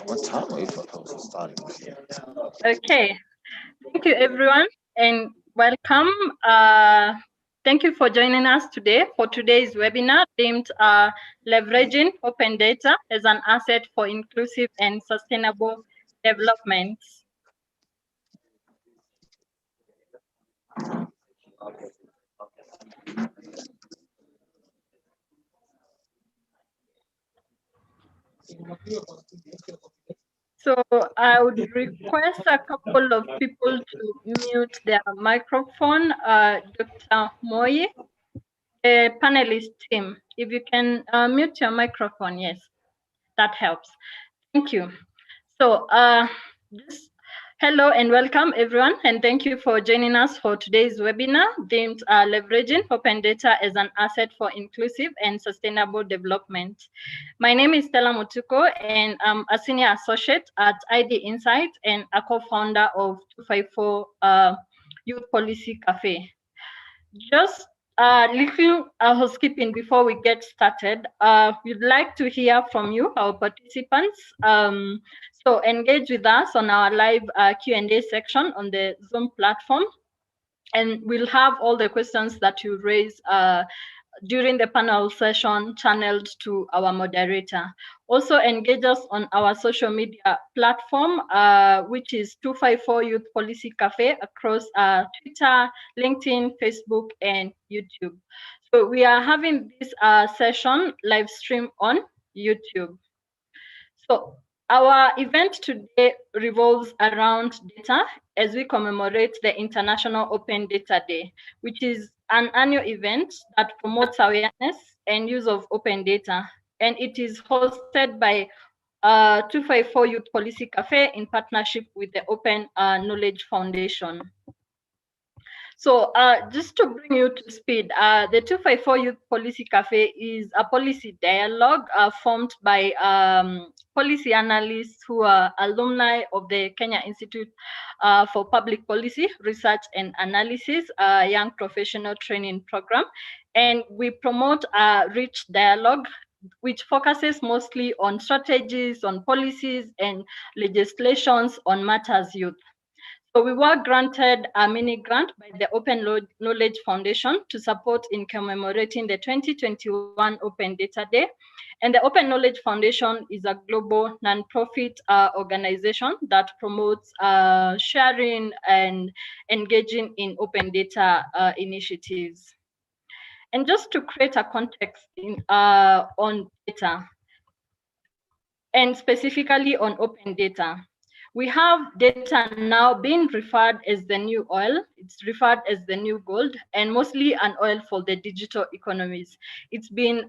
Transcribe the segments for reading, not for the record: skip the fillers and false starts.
What time are you supposed to start? Okay, thank you everyone and welcome. Thank you for joining us today for today's webinar themed Leveraging Open Data as an Asset for Inclusive and Sustainable Development. So I would request a couple of people to mute their microphone. Dr. Moi, the panelist team, if you can mute your microphone, yes, that helps. Thank you. So hello and welcome everyone, and thank you for joining us for today's webinar themed Leveraging Open Data as an Asset for Inclusive and Sustainable Development. My name is Stella Mutuko, and I'm a senior associate at ID Insight and a co-founder of 254 Youth Policy Cafe. Just little housekeeping before we get started. We'd like to hear from you, our participants. So engage with us on our live Q&A section on the Zoom platform, and we'll have all the questions that you raise during the panel session channeled to our moderator. Also engage us on our social media platform, which is 254 Youth Policy Cafe across Twitter, LinkedIn, Facebook, and YouTube. So we are having this session live stream on YouTube. So our event today revolves around data as we commemorate the International Open Data Day, which is an annual event that promotes awareness and use of open data. And it is hosted by 254 Youth Policy Cafe in partnership with the Open Knowledge Foundation. So just to bring you to speed, the 254 Youth Policy Cafe is a policy dialogue formed by policy analysts who are alumni of the Kenya Institute for Public Policy Research and Analysis, Young Professional Training Program. And we promote a rich dialogue which focuses mostly on strategies, on policies, and legislations on matters youth. So we were granted a mini grant by the Open Knowledge Foundation to support in commemorating the 2021 Open Data Day. And the Open Knowledge Foundation is a global nonprofit organization that promotes sharing and engaging in open data initiatives. And just to create a context on data, and specifically on open data, we have data now being referred as the new oil. It's referred as the new gold, and mostly an oil for the digital economies. It's been,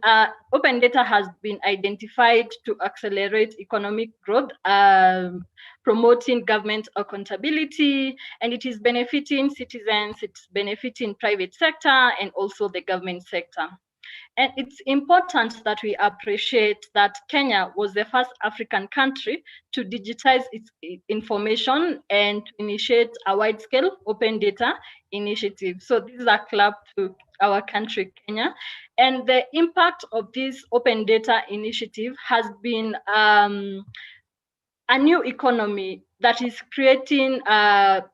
open data has been identified to accelerate economic growth, promoting government accountability, and it is benefiting citizens, it's benefiting private sector and also the government sector. And it's important that we appreciate that Kenya was the first African country to digitize its information and to initiate a wide-scale open data initiative. So this is a clap to our country, Kenya. And the impact of this open data initiative has been a new economy that is creating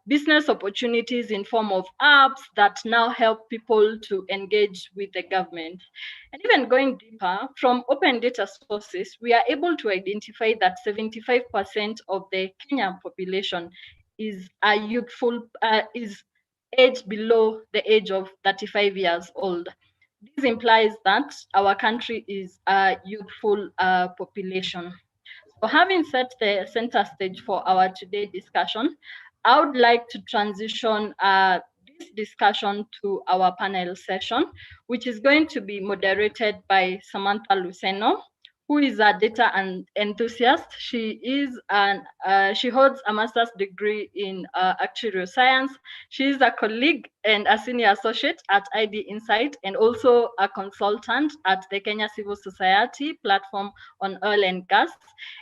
business opportunities in form of apps that now help people to engage with the government. And even going deeper, from open data sources, we are able to identify that 75% of the Kenyan population is is aged below the age of 35 years old. This implies that our country is a youthful population. So having set the center stage for our today's discussion, I would like to transition this discussion to our panel session, which is going to be moderated by Samantha Luceno, who is a data enthusiast. She holds a master's degree in actuarial science. She is a colleague and a senior associate at ID Insight, and also a consultant at the Kenya Civil Society platform on oil and gas,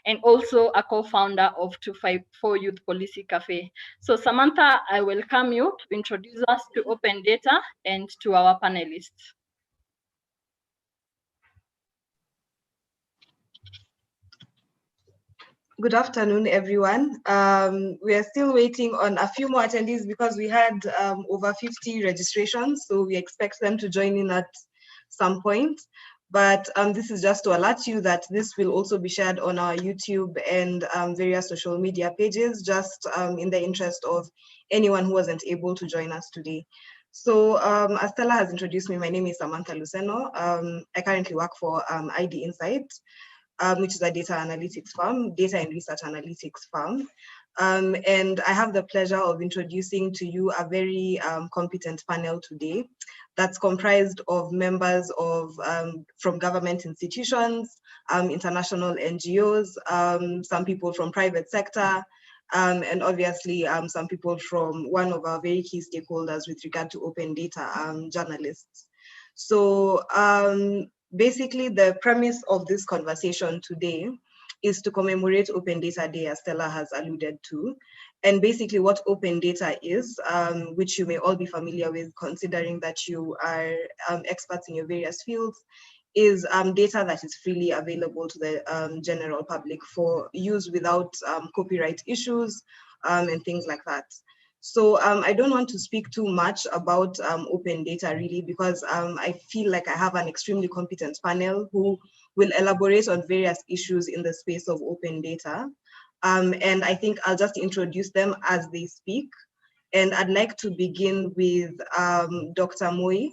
and also a co-founder of 254 Youth Policy Cafe. So Samantha, I welcome you to introduce us to open data and to our panelists. Good afternoon, everyone. We are still waiting on a few more attendees because we had over 50 registrations, so we expect them to join in at some point. But this is just to alert you that this will also be shared on our YouTube and various social media pages, just in the interest of anyone who wasn't able to join us today. So as Stella has introduced me, my name is Samantha Luceno. I currently work for ID Insight, which is a data analytics firm, data and research analytics firm. And I have the pleasure of introducing to you a very competent panel today that's comprised of members of from government institutions, international NGOs, some people from private sector, and obviously some people from one of our very key stakeholders with regard to open data, journalists. So basically, the premise of this conversation today is to commemorate Open Data Day, as Stella has alluded to. And basically what open data is, which you may all be familiar with considering that you are experts in your various fields, is data that is freely available to the general public for use without copyright issues and things like that. So I don't want to speak too much about open data really, because I feel like I have an extremely competent panel who will elaborate on various issues in the space of open data. And I think I'll just introduce them as they speak. And I'd like to begin with Dr. Moi,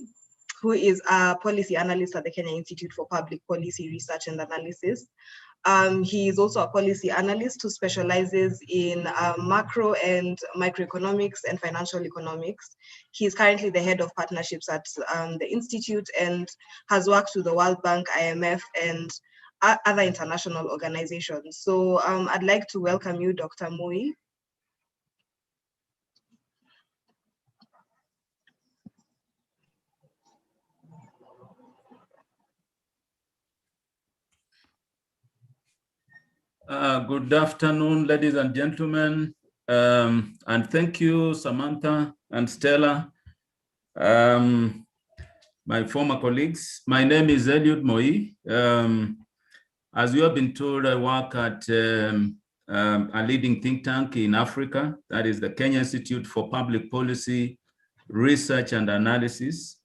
who is a policy analyst at the Kenya Institute for Public Policy Research and Analysis. He is also a policy analyst who specializes in macro and microeconomics and financial economics. He is currently the head of partnerships at the Institute and has worked with the World Bank, IMF, and other international organizations. So I'd like to welcome you, Dr. Moi. Good afternoon, ladies and gentlemen, and thank you, Samantha and Stella, my former colleagues. My name is Eliud Moi. As you have been told, I work at a leading think tank in Africa, that is the Kenya Institute for Public Policy Research and Analysis.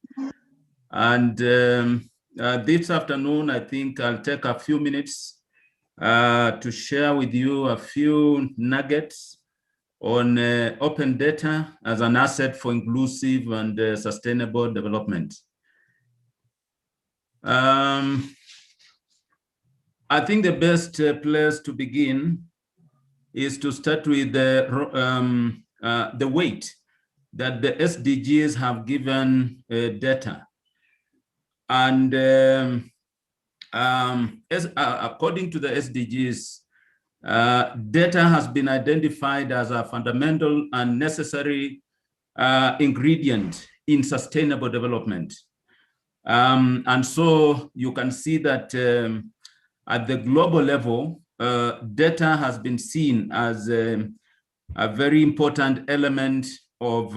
And this afternoon, I think I'll take a few minutes to share with you a few nuggets on open data as an asset for inclusive and sustainable development. I think the best place to begin is to start with the weight that the SDGs have given data. And according to the SDGs, data has been identified as a fundamental and necessary ingredient in sustainable development. And so you can see that at the global level, data has been seen as a very important element of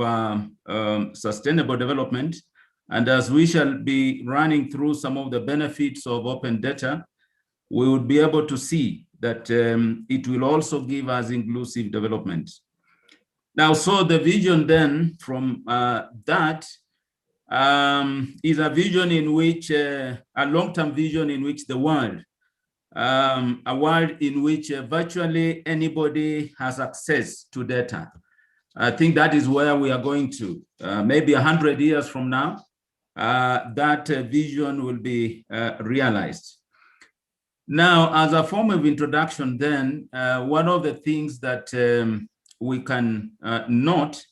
sustainable development. And as we shall be running through some of the benefits of open data, we would be able to see that it will also give us inclusive development. Now, so the vision then from that is a vision in which, a long-term vision in which the world, a world in which virtually anybody has access to data. I think that is where we are going to. Maybe 100 years from now, that vision will be realized. Now, as a form of introduction then, one of the things that we can note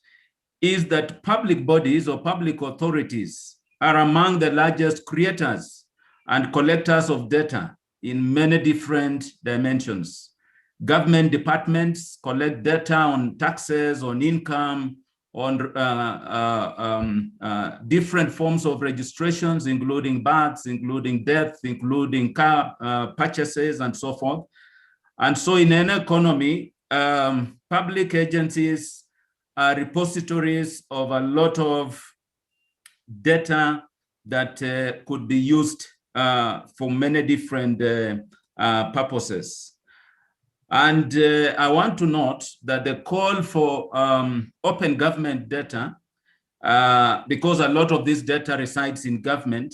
is that public bodies or public authorities are among the largest creators and collectors of data in many different dimensions. Government departments collect data on taxes, on income, on different forms of registrations, including births, including death, including car purchases, and so forth. And so in an economy, public agencies are repositories of a lot of data that could be used for many different purposes. And I want to note that the call for open government data, because a lot of this data resides in government,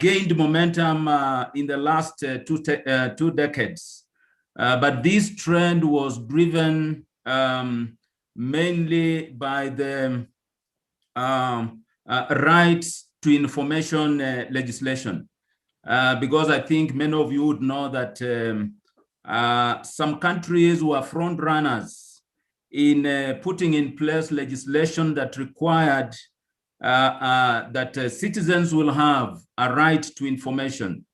gained momentum in the last two decades. But this trend was driven mainly by the rights to information legislation, because I think many of you would know that some countries were front runners in putting in place legislation that required that citizens will have a right to information.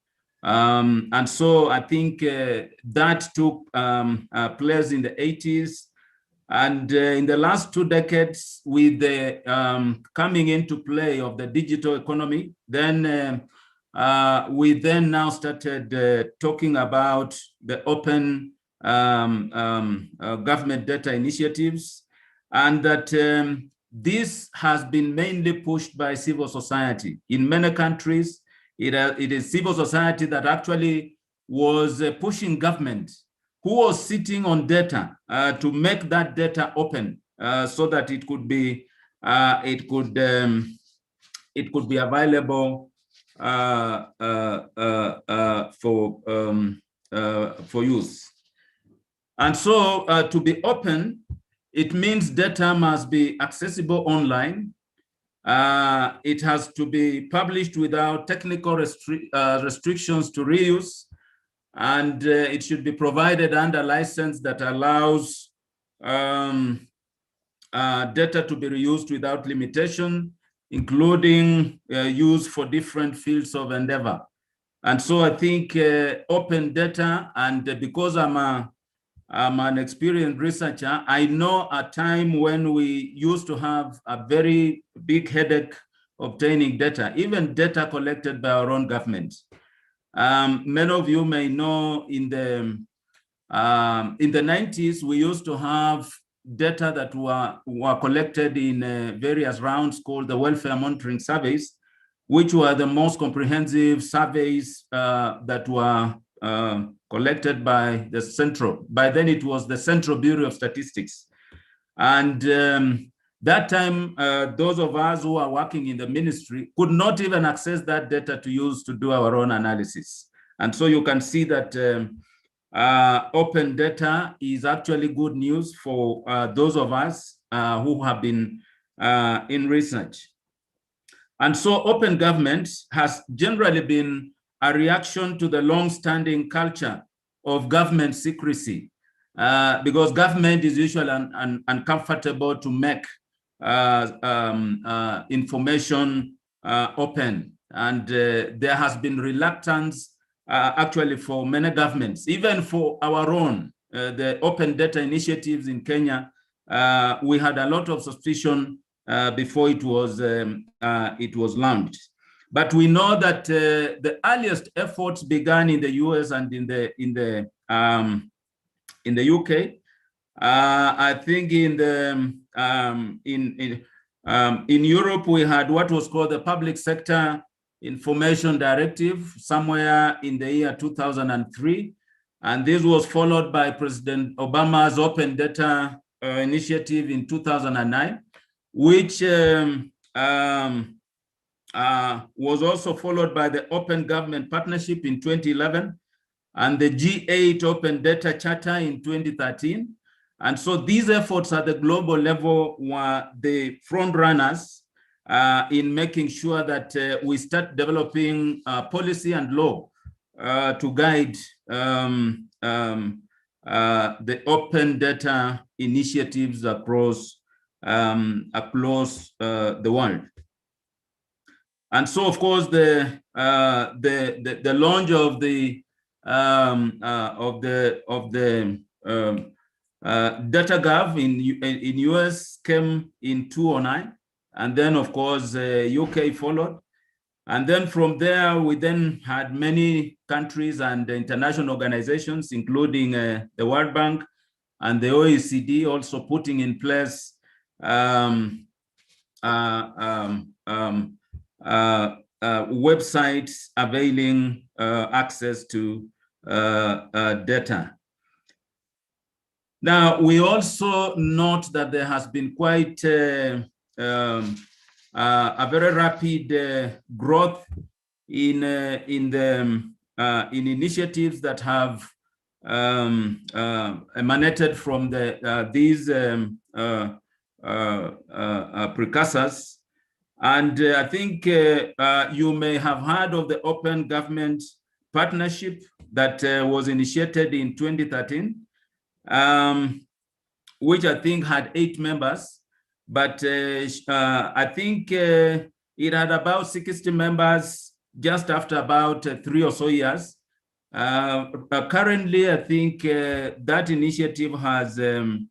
And so I think that took place in the 80s. And in the last 2 decades, with the coming into play of the digital economy, then we then now started talking about the open government data initiatives, and that this has been mainly pushed by civil society. In many countries, it is civil society that actually was pushing government, who was sitting on data to make that data open so that it could be available for use. And so to be open, it means data must be accessible online. It has to be published without technical restrictions to reuse, and it should be provided under license that allows data to be reused without limitation, including use for different fields of endeavor. And so I think open data, and because I'm an experienced researcher, I know a time when we used to have a very big headache obtaining data, even data collected by our own government. Many of you may know in the 90s, we used to have data that were collected in various rounds called the welfare monitoring surveys, which were the most comprehensive surveys that were collected by the Central. By then it was the Central Bureau of Statistics. And that time, those of us who are working in the ministry could not even access that data to use to do our own analysis. And so you can see that open data is actually good news for those of us who have been in research. And so open government has generally been a reaction to the long-standing culture of government secrecy, because government is usually uncomfortable to make information open. And there has been reluctance actually for many governments, even for our own, the open data initiatives in Kenya. We had a lot of suspicion before it was launched. But we know that the earliest efforts began in the US and in the UK. I think in Europe we had what was called the Public Sector Information Directive somewhere in the year 2003, and this was followed by President Obama's Open Data Initiative in 2009, which was also followed by the Open Government Partnership in 2011 and the G8 Open Data Charter in 2013. And so these efforts at the global level were the front runners in making sure that we start developing policy and law to guide the open data initiatives across the world. And so, of course, the launch of the DataGov in US came in 2009, and then of course UK followed, and then from there we then had many countries and international organizations, including the World Bank and the OECD, also putting in place websites availing access to data. Now, we also note that there has been quite a very rapid growth in initiatives that have emanated from these precursors. And I think you may have heard of the Open Government Partnership that was initiated in 2013, which I think had 8 members, but I think it had about 60 members just after about 3 or so years. Currently, I think that initiative has, the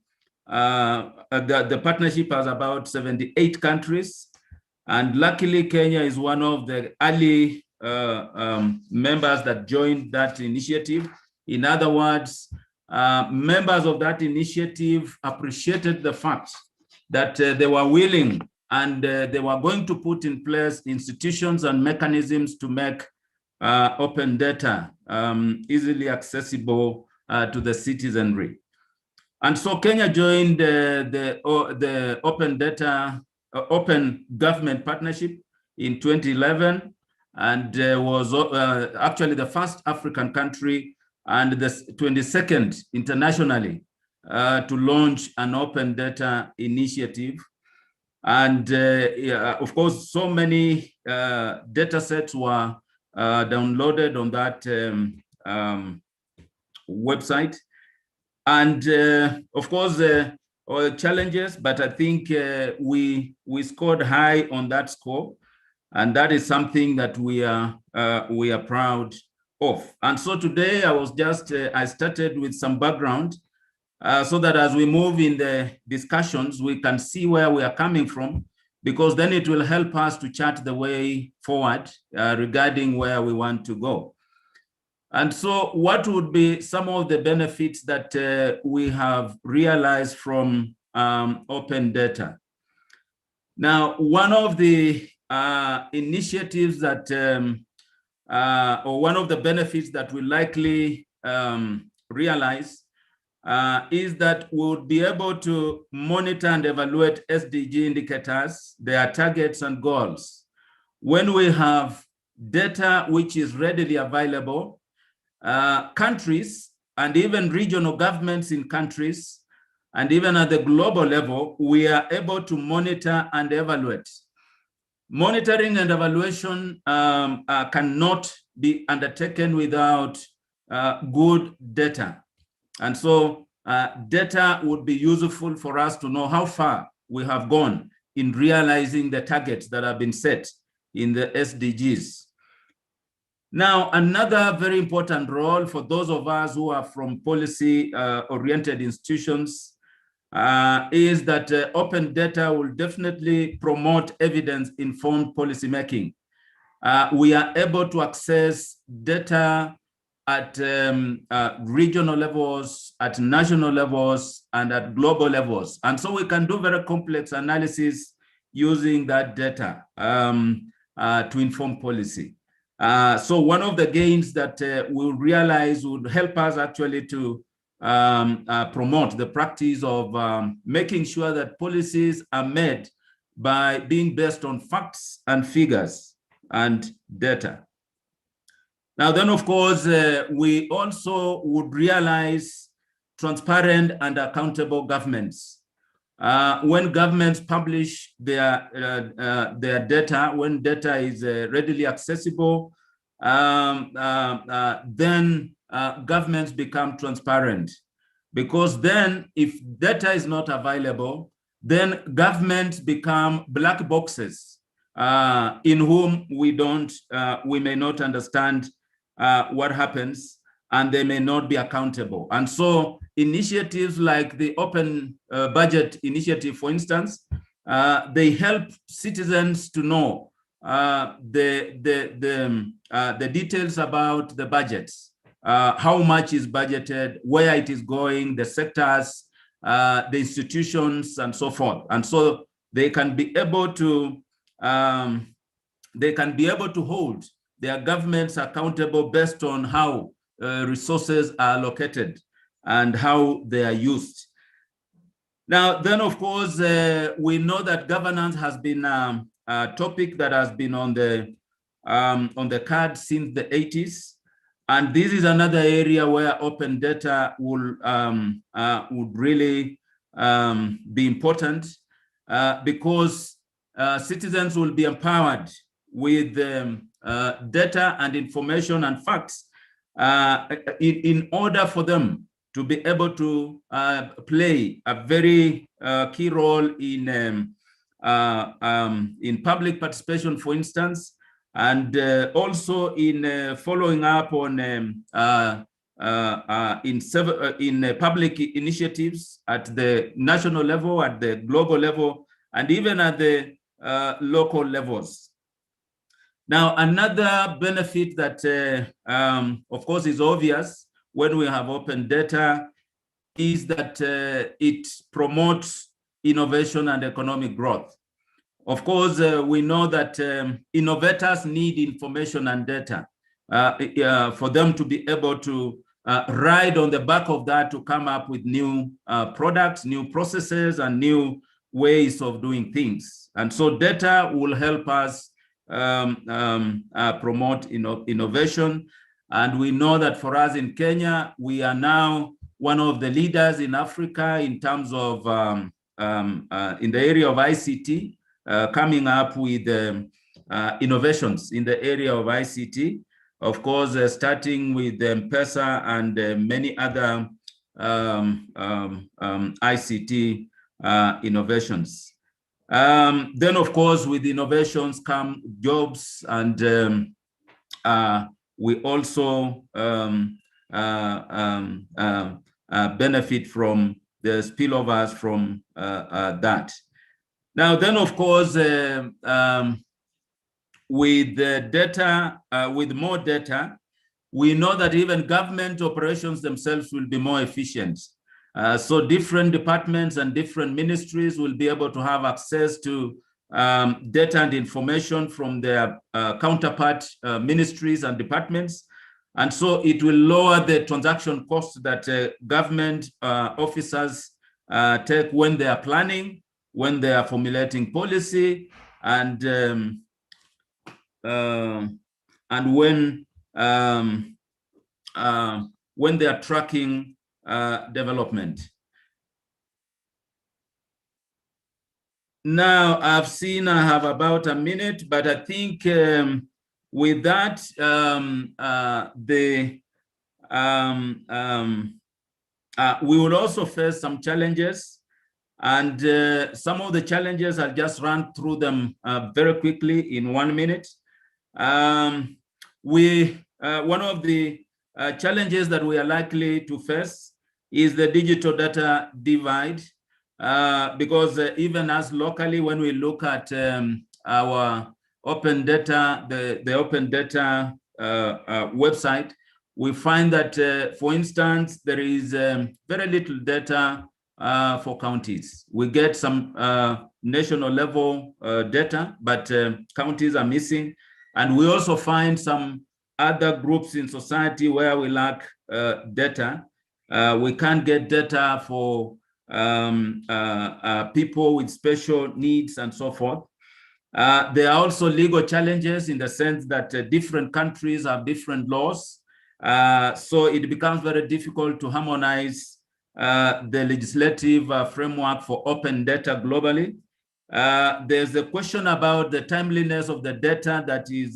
partnership has about 78 countries. And luckily, Kenya is one of the early members that joined that initiative. In other words, members of that initiative appreciated the fact that they were willing and they were going to put in place institutions and mechanisms to make open data easily accessible to the citizenry. And so Kenya joined the Open Government Partnership in 2011, and was actually the first African country and the 22nd internationally to launch an open data initiative. And of course, so many data sets were downloaded on that website. And of course, challenges, but I think we scored high on that score, and that is something that we are proud of. And so today I was just I started with some background so that as we move in the discussions, we can see where we are coming from, because then it will help us to chart the way forward regarding where we want to go. And so what would be some of the benefits that we have realized from open data? Now, one of the initiatives that, or one of the benefits that we likely realize is that we would be able to monitor and evaluate SDG indicators, their targets and goals. When we have data which is readily available, countries and even regional governments in countries, and even at the global level, we are able to monitor and evaluate. Monitoring and evaluation cannot be undertaken without good data. And so data would be useful for us to know how far we have gone in realizing the targets that have been set in the SDGs. Now, another very important role for those of us who are from policy-oriented institutions is that open data will definitely promote evidence-informed policymaking. We are able to access data at regional levels, at national levels, and at global levels. And so we can do very complex analysis using that data to inform policy. So one of the gains that we'll realize would help us actually to promote the practice of making sure that policies are made by being based on facts and figures and data. Now then, of course, we also would realize transparent and accountable governments. When governments publish their data, when data is readily accessible, then governments become transparent. Because then if data is not available, then governments become black boxes in whom we may not understand what happens, and they may not be accountable. And so initiatives like the Open Budget Initiative, for instance, they help citizens to know the details about the budgets, how much is budgeted, where it is going, the sectors, the institutions, and so forth. And so they can be able to hold their governments accountable based on how resources are allocated and how they are used. Now, then, of course, we know that governance has been a topic that has been on the card since the 80s. And this is another area where open data would really be important because citizens will be empowered with data and information and facts in order for them to be able to play a very key role in public participation, for instance, and also in following up on in public initiatives at the national level, at the global level, and even at the local levels. Now, another benefit that, of course, is obvious when we have open data is that it promotes innovation and economic growth. Of course, we know that innovators need information and data for them to be able to ride on the back of that to come up with new products, new processes, and new ways of doing things. And so data will help us promote innovation. And we know that for us in Kenya, we are now one of the leaders in Africa in terms of, in the area of ICT, coming up with innovations in the area of ICT. Of course, starting with M-Pesa and many other ICT innovations. Then, of course, with innovations come jobs, and we also benefit from the spillovers from that. Now, then, of course, with the data, with more data, we know that even government operations themselves will be more efficient. So different departments and different ministries will be able to have access to data and information from their counterpart ministries and departments. And so it will lower the transaction costs that government officers take when they are planning, when they are formulating policy, and when they are tracking development. Now, I have about a minute, but I think with that, we will also face some challenges, and some of the challenges, I'll just run through them very quickly in 1 minute. One of the challenges that we are likely to face is the digital data divide, because even as locally, when we look at our open data, the open data website, we find that, for instance, there is very little data for counties. We get some national level data, but counties are missing. And we also find some other groups in society where we lack data. We can't get data for people with special needs and so forth. There are also legal challenges in the sense that different countries have different laws. So it becomes very difficult to harmonize the legislative framework for open data globally. There's a question about the timeliness of the data that is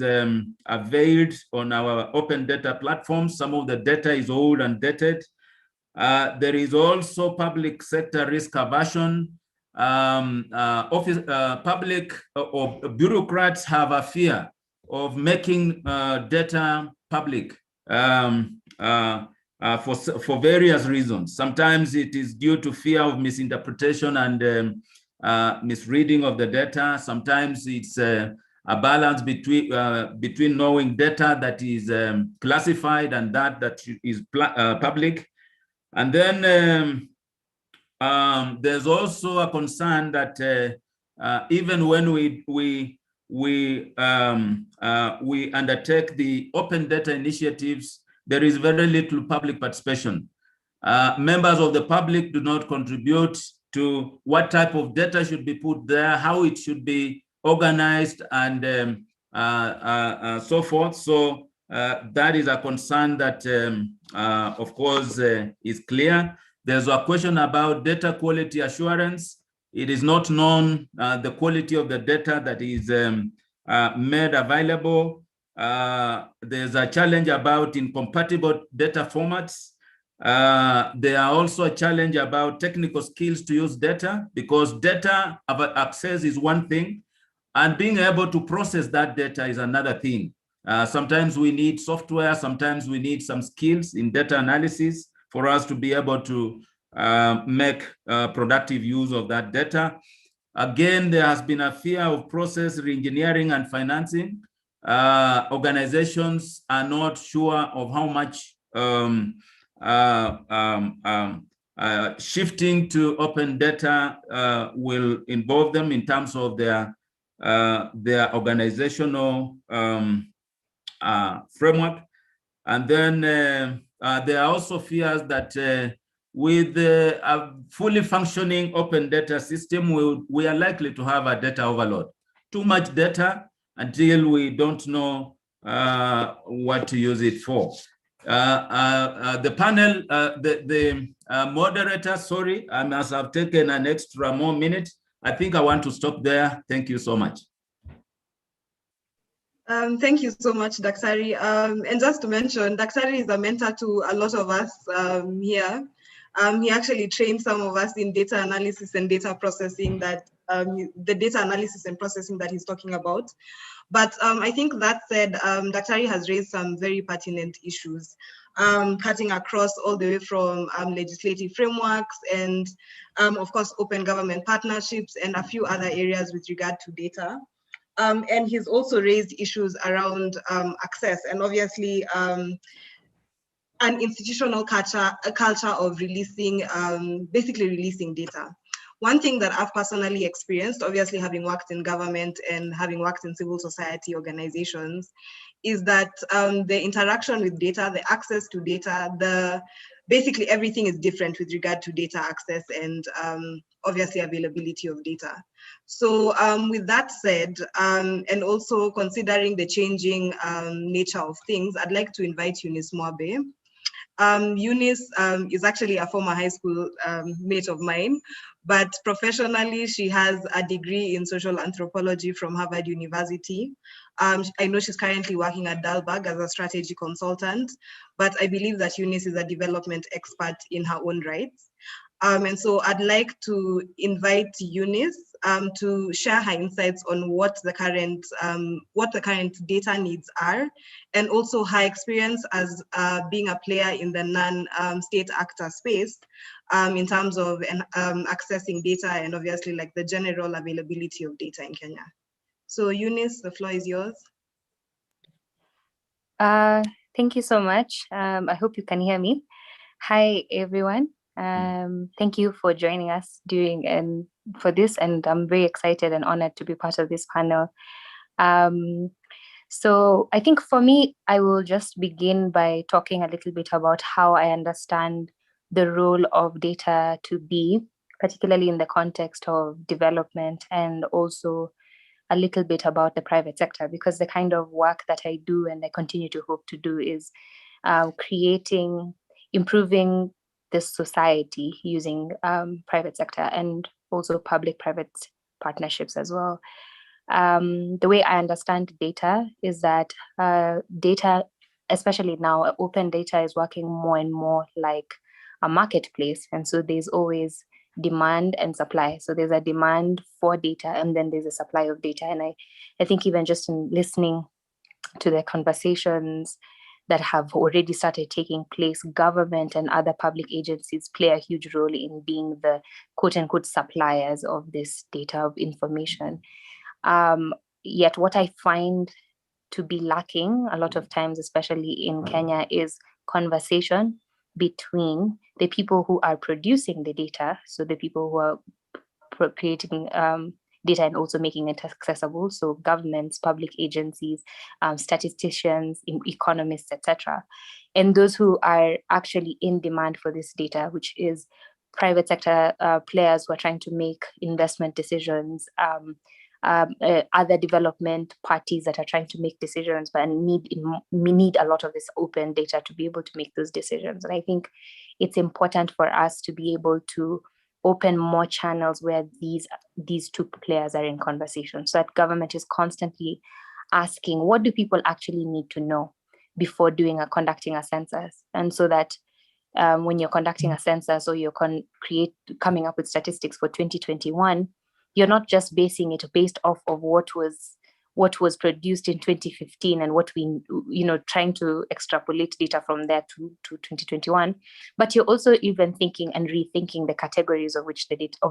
availed on our open data platforms. Some of the data is old and dated. There is also public sector risk aversion. public or bureaucrats have a fear of making data public for various reasons. Sometimes it is due to fear of misinterpretation and misreading of the data. Sometimes it's a balance between knowing data that is classified and that is public. And then there's also a concern that even when we undertake the open data initiatives, there is very little public participation. Members of the public do not contribute to what type of data should be put there, how it should be organized, and so forth. So that is a concern that, of course, is clear. There's a question about data quality assurance. It is not known the quality of the data that is made available. There's a challenge about incompatible data formats. There are also a challenge about technical skills to use data, because data access is one thing, and being able to process that data is another thing. Sometimes we need software, sometimes we need some skills in data analysis for us to be able to make productive use of that data. Again, there has been a fear of process reengineering and financing. Organizations are not sure of how much shifting to open data will involve them in terms of their organizational framework. And then there are also fears that with a fully functioning open data system, we are likely to have a data overload. Too much data until we don't know what to use it for. The panel, the moderator, sorry, I must have taken an extra more minute. I think I want to stop there. Thank you so much. Thank you so much, Daktari. And just to mention, Daktari is a mentor to a lot of us here. He actually trained some of us in data analysis and data processing, that the data analysis and processing that he's talking about. But I think that said, Daktari has raised some very pertinent issues, cutting across all the way from legislative frameworks and, of course, open government partnerships and a few other areas with regard to data. And he's also raised issues around access and obviously an institutional culture of releasing, basically releasing data. One thing that I've personally experienced, obviously having worked in government and having worked in civil society organizations, is that the interaction with data, the access to data, basically everything is different with regard to data access and obviously availability of data. So with that said, and also considering the changing nature of things, I'd like to invite Eunice Mwabe. Eunice is actually a former high school mate of mine, but professionally, she has a degree in social anthropology from Harvard University. I know she's currently working at Dalberg as a strategy consultant, but I believe that Eunice is a development expert in her own rights. And so I'd like to invite Eunice to share her insights on what the current data needs are, and also her experience as being a player in the non-state actor space in terms of accessing data and obviously like the general availability of data in Kenya. So Eunice, the floor is yours. Thank you so much. I hope you can hear me. Hi, everyone. Thank you for joining us for this, and I'm very excited and honored to be part of this panel. So I think for me, I will just begin by talking a little bit about how I understand the role of data to be, particularly in the context of development, and also a little bit about the private sector, because the kind of work that I do and I continue to hope to do is improving this society using private sector and also public-private partnerships as well. The way I understand data is that data, especially now, open data is working more and more like a marketplace. And so there's always demand and supply. So there's a demand for data, and then there's a supply of data. And I think even just in listening to the conversations that have already started taking place, government and other public agencies play a huge role in being the quote unquote suppliers of this data of information. Yet what I find to be lacking a lot of times, especially in Kenya, is conversation between the people who are producing the data, so the people who are creating data and also making it accessible, so governments, public agencies, statisticians, economists, etc., and those who are actually in demand for this data, which is private sector players who are trying to make investment decisions, other development parties that are trying to make decisions but need a lot of this open data to be able to make those decisions. And I think it's important for us to be able to open more channels where these two players are in conversation, so that government is constantly asking, what do people actually need to know before conducting a census? And so that when you're conducting a census or you're coming up with statistics for 2021, you're not just basing it based off of what was produced in 2015 and what we, trying to extrapolate data from there to 2021, but you're also even thinking and rethinking the categories of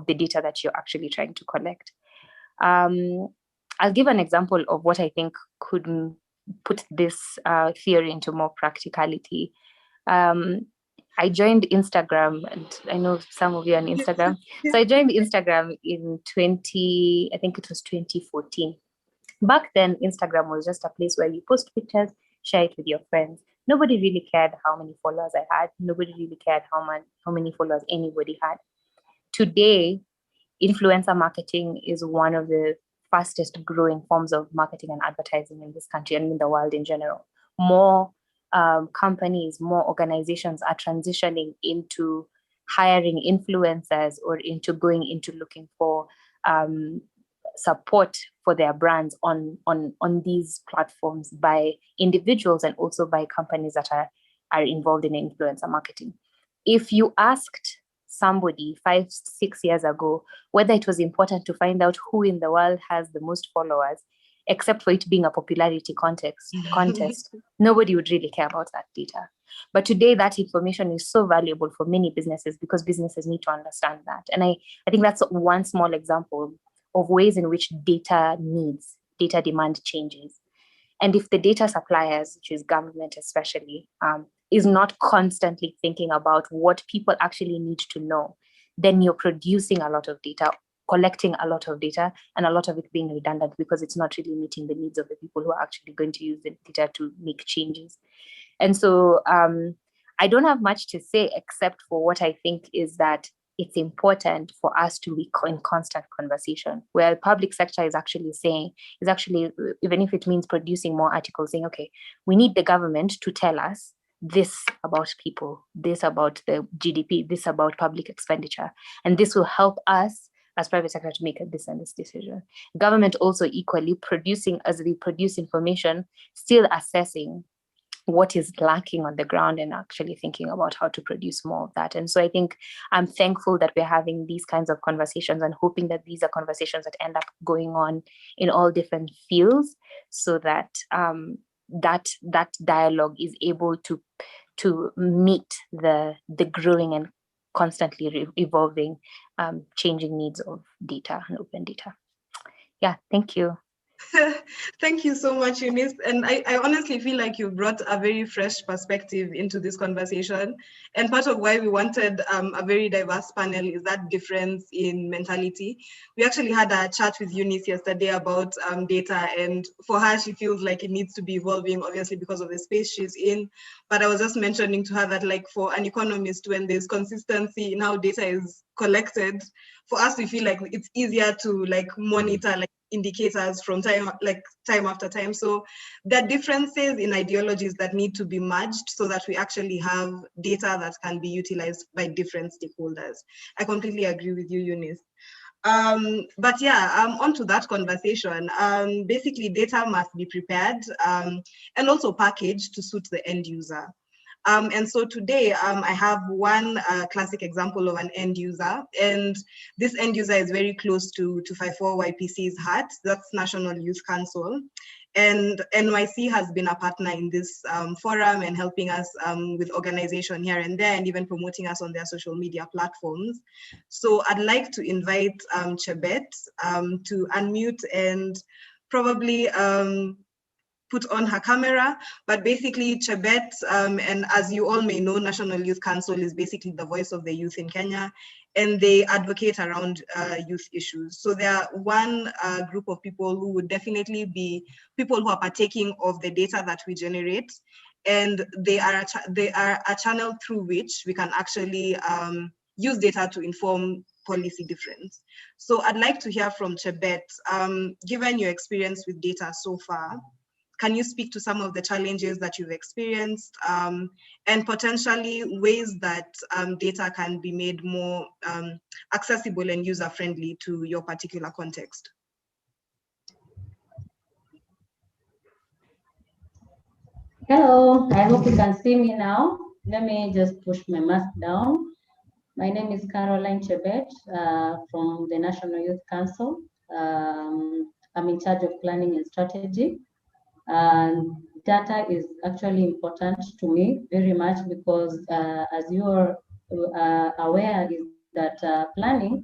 the data that you're actually trying to collect. I'll give an example of what I think could put this theory into more practicality. I joined Instagram, and I know some of you are on Instagram. So I joined Instagram in 2014. Back then, Instagram was just a place where you post pictures, share it with your friends. Nobody really cared how many followers I had. Nobody really cared how many followers anybody had. Today, influencer marketing is one of the fastest growing forms of marketing and advertising in this country and in the world in general. More companies, more organizations are transitioning into hiring influencers or into going into looking for support for their brands on these platforms by individuals and also by companies that are involved in influencer marketing. If you asked somebody 5-6 years ago whether it was important to find out who in the world has the most followers, except for it being a popularity contest, nobody would really care about that data. But today, that information is so valuable for many businesses because businesses need to understand that. And I think that's one small example of ways in which data demand changes. And if the data suppliers, which is government especially, is not constantly thinking about what people actually need to know, then you're producing a lot of data, collecting a lot of data, and a lot of it being redundant because it's not really meeting the needs of the people who are actually going to use the data to make changes. And so I don't have much to say except for what I think is that it's important for us to be in constant conversation, where the public sector is actually, even if it means producing more articles, saying, okay, we need the government to tell us this about people, this about the GDP, this about public expenditure, and this will help us as private sector to make this and this decision. Government also equally producing, as we produce information, still assessing what is lacking on the ground and actually thinking about how to produce more of that. And so I think I'm thankful that we're having these kinds of conversations and hoping that these are conversations that end up going on in all different fields, so that that dialogue is able to meet the growing and constantly evolving, changing needs of data and open data. Yeah, thank you. Thank you so much, Eunice. And I honestly feel like you brought a very fresh perspective into this conversation. And part of why we wanted a very diverse panel is that difference in mentality. We actually had a chat with Eunice yesterday about data, and for her, she feels like it needs to be evolving, obviously, because of the space she's in. But I was just mentioning to her that, like, for an economist, when there's consistency in how data is collected, for us, we feel like it's easier to monitor indicators from time after time. So there are differences in ideologies that need to be merged so that we actually have data that can be utilized by different stakeholders. I completely agree with you, Eunice. But yeah, onto that conversation. Basically, data must be prepared and also packaged to suit the end user. And so today I have one classic example of an end user, and this end user is very close to 254YPC's heart. That's National Youth Council. And NYC has been a partner in this forum and helping us with organization here and there, and even promoting us on their social media platforms. So I'd like to invite Chebet to unmute and probably put on her camera. But basically Chebet, and as you all may know, National Youth Council is basically the voice of the youth in Kenya, and they advocate around youth issues. So they are one group of people who would definitely be people who are partaking of the data that we generate, and they are a channel through which we can actually use data to inform policy difference. So I'd like to hear from Chebet. Given your experience with data so far, can you speak to some of the challenges that you've experienced and potentially ways that data can be made more accessible and user-friendly to your particular context? Hello, I hope you can see me now. Let me just push my mask down. My name is Caroline Chebet from the National Youth Council. I'm in charge of planning and strategy. And data is actually important to me very much because as you are aware is that planning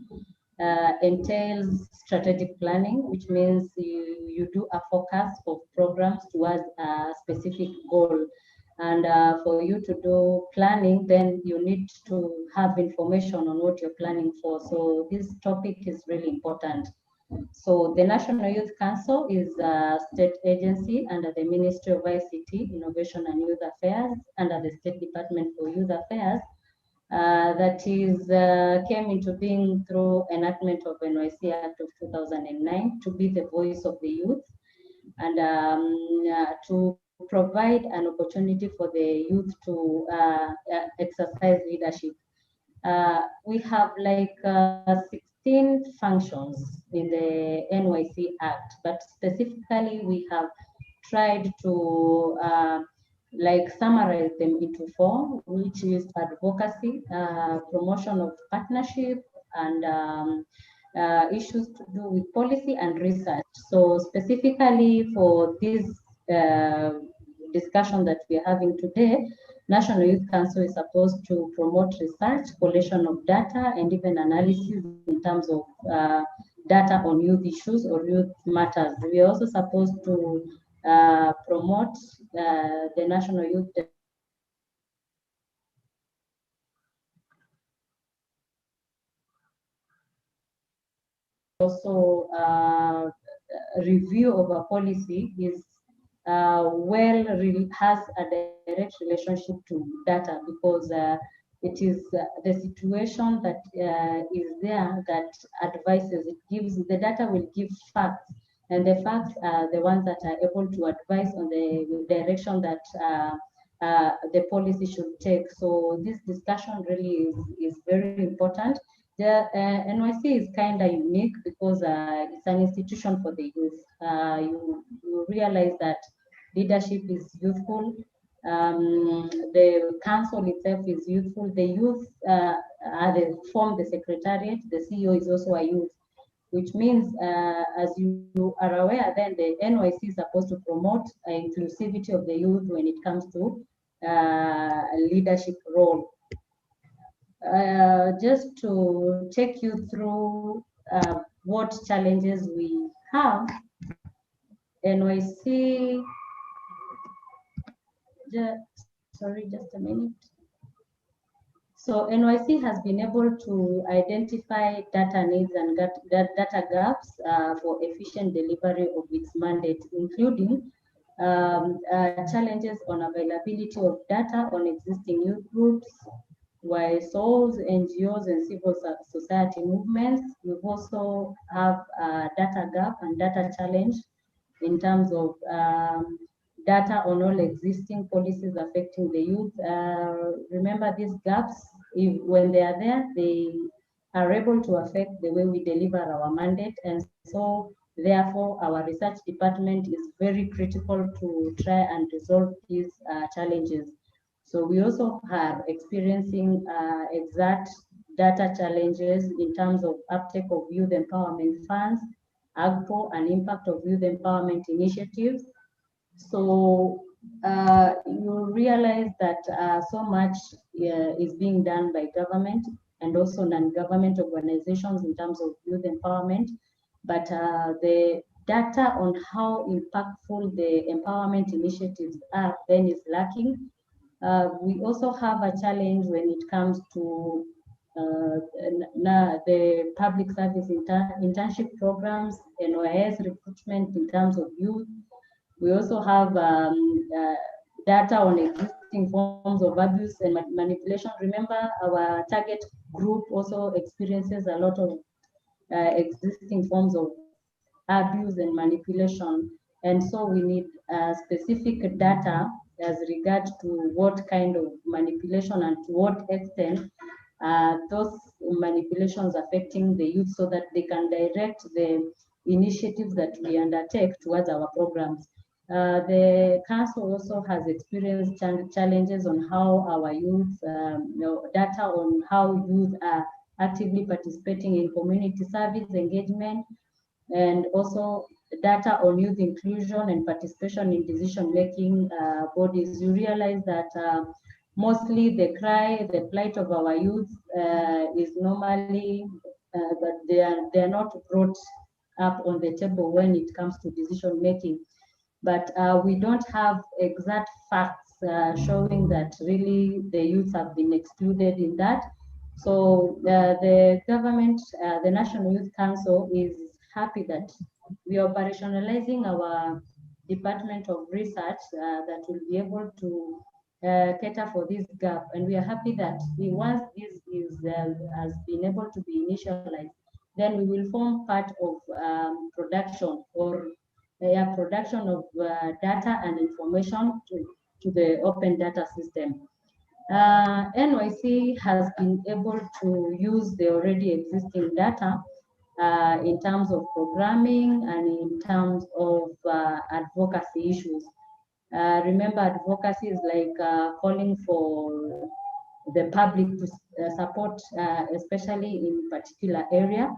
entails strategic planning, which means you do a forecast of programs towards a specific goal. And for you to do planning, then you need to have information on what you're planning for. So this topic is really important. So the National Youth Council is a state agency under the Ministry of ICT, Innovation and Youth Affairs, under the State Department for Youth Affairs, that came into being through enactment of NYC Act of 2009 to be the voice of the youth and to provide an opportunity for the youth to exercise leadership. We have like 16 functions in the NYC Act, but specifically we have tried to like summarize them into 4, which is advocacy, promotion of partnership, and issues to do with policy and research. So specifically for this discussion that we are having today, National Youth Council is supposed to promote research, collection of data, and even analysis in terms of data on youth issues or youth matters. We are also supposed to promote the National Youth also review of a policy is has a direct relationship to data because it is the situation that is there that advises, it gives, the data will give facts, and the facts are the ones that are able to advise on the direction that the policy should take. So this discussion really is very important. The NYC is kind of unique because it's an institution for the youth. You realize that leadership is youthful. The council itself is youthful. The youth form the secretariat. The CEO is also a youth, which means, as you are aware, then the NYC is supposed to promote inclusivity of the youth when it comes to leadership role. Just to take you through what challenges we have, NYC, sorry, just a minute. So NYC has been able to identify data needs and data gaps for efficient delivery of its mandate, including challenges on availability of data on existing youth groups, YSOs, NGOs, and civil society movements. We also have a data gap and data challenge in terms of data on all existing policies affecting the youth. Remember these gaps, when they are there, they are able to affect the way we deliver our mandate. And so therefore our research department is very critical to try and resolve these challenges. So we also are experiencing exact data challenges in terms of uptake of youth empowerment funds, AGPO, and impact of youth empowerment initiatives. So you realize that so much is being done by government and also non-government organizations in terms of youth empowerment, but the data on how impactful the empowerment initiatives are then is lacking. We also have a challenge when it comes to the public service internship programs, NYS recruitment in terms of youth. We also have data on existing forms of abuse and manipulation. Remember, our target group also experiences a lot of existing forms of abuse and manipulation. And so we need specific data as regards to what kind of manipulation and to what extent those manipulations affecting the youth so that they can direct the initiatives that we undertake towards our programs. The council also has experienced challenges on how our youth, data on how youth are actively participating in community service engagement, and also data on youth inclusion and participation in decision-making bodies. You realize that mostly the plight of our youth is normally that they are not brought up on the table when it comes to decision-making. But we don't have exact facts showing that really the youth have been excluded in that. So the government, the National Youth Council is happy that we are operationalizing our Department of Research that will be able to cater for this gap. And we are happy that once this has been able to be initialized, then we will form part of production or production of data and information to the open data system. NYC has been able to use the already existing data in terms of programming and in terms of advocacy issues. Remember, advocacy is like calling for the public to support, especially in particular area.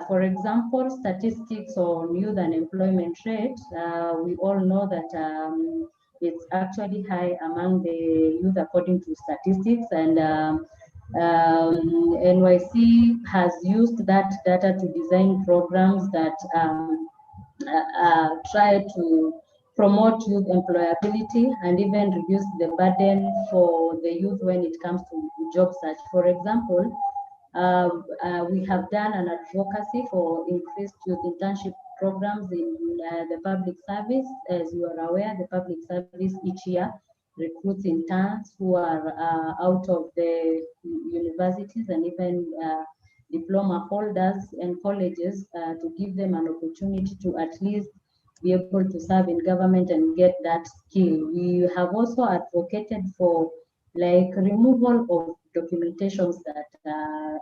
For example, statistics on youth unemployment rate, we all know that it's actually high among the youth according to statistics, and NYC has used that data to design programs that try to promote youth employability and even reduce the burden for the youth when it comes to job search. For example, we have done an advocacy for increased youth internship programs in the public service. As you are aware, the public service each year recruits interns who are out of the universities and even diploma holders and colleges to give them an opportunity to at least be able to serve in government and get that skill. We have also advocated for like removal of documentations that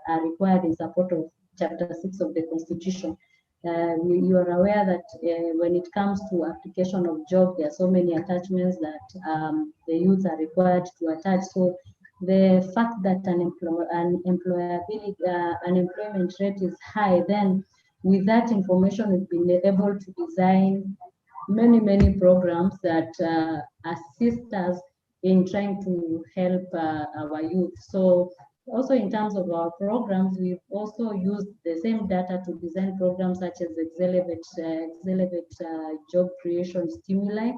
are required in support of Chapter 6 of the Constitution. You are aware that when it comes to application of job, there are so many attachments that the youth are required to attach. So the fact that unemployment rate is high, then with that information, we've been able to design many programs that assist us in trying to help our youth. So also in terms of our programs, we've also used the same data to design programs such as Accelerate Job Creation Stimuli,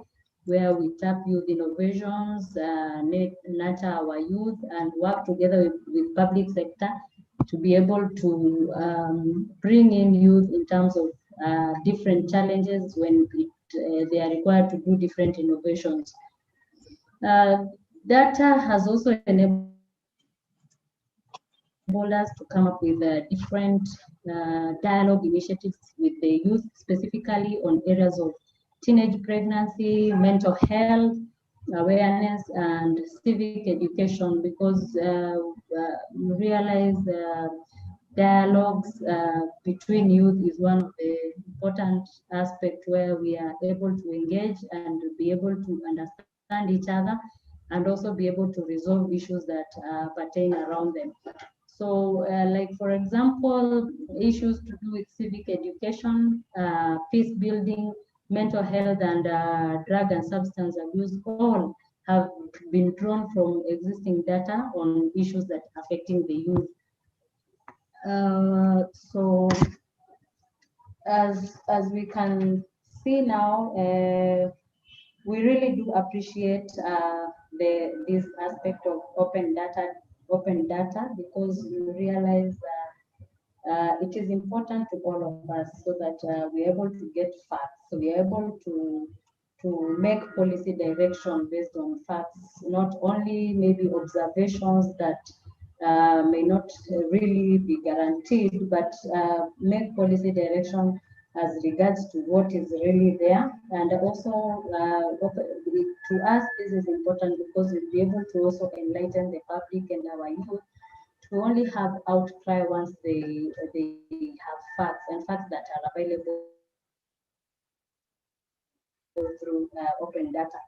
where we tap youth innovations, nurture our youth, and work together with public sector to be able to bring in youth in terms of different challenges when they are required to do different innovations. Data has also enabled us to come up with different dialogue initiatives with the youth, specifically on areas of teenage pregnancy, mental health, awareness, and civic education, because we realize dialogues between youth is one of the important aspects where we are able to engage and be able to understand each other and also be able to resolve issues that pertain around them. So like, for example, issues to do with civic education, peace building, mental health, and drug and substance abuse, all have been drawn from existing data on issues that are affecting the youth. So as we can see now, we really do appreciate this aspect of open data, because we realize it is important to all of us, so that we're able to get facts. So we're able to make policy direction based on facts, not only maybe observations that may not really be guaranteed, but make policy direction as regards to what is really there. And also to us, this is important because we'll be able to also enlighten the public and our youth to only have outcry once they have facts, and facts that are available through open data.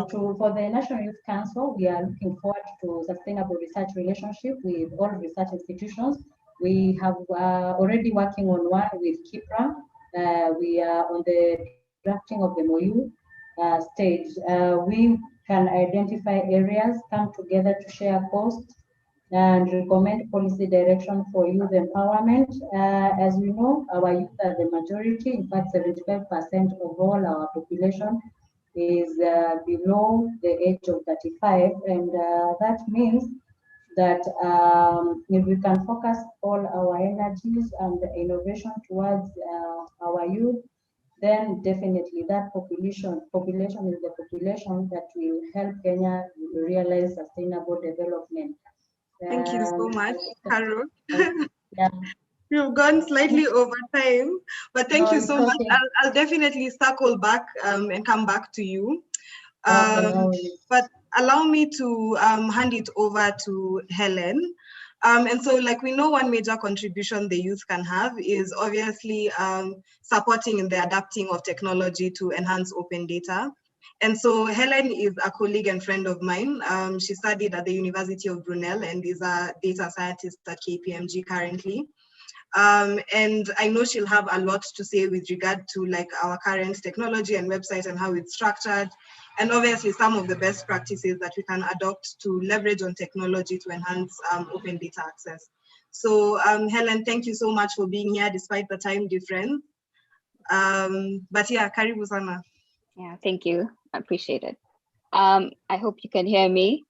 For the National Youth Council, we are looking forward to sustainable research relationship with all research institutions. We have already working on one with KIPRA. We are on the drafting of the MOU stage. We can identify areas, come together to share costs, and recommend policy direction for youth empowerment. As we know, our youth are the majority. In fact, 75% of all our population is below the age of 35, and that means that if we can focus all our energies and innovation towards our youth, then definitely that population is the population that will help Kenya realize sustainable development. Thank you so much, Carol. Yeah. You've gone slightly over time, but thank you so much. I'll definitely circle back and come back to you. But allow me to hand it over to Helen. And so, like, we know one major contribution the youth can have is obviously supporting in the adapting of technology to enhance open data. And so Helen is a colleague and friend of mine. She studied at the University of Brunel and is a data scientist at KPMG currently. And I know she'll have a lot to say with regard to like our current technology and website and how it's structured, and obviously some of the best practices that we can adopt to leverage on technology to enhance open data access. So Helen, thank you so much for being here despite the time difference. But yeah, karibu sana. Yeah, thank you. I appreciate it. I hope you can hear me.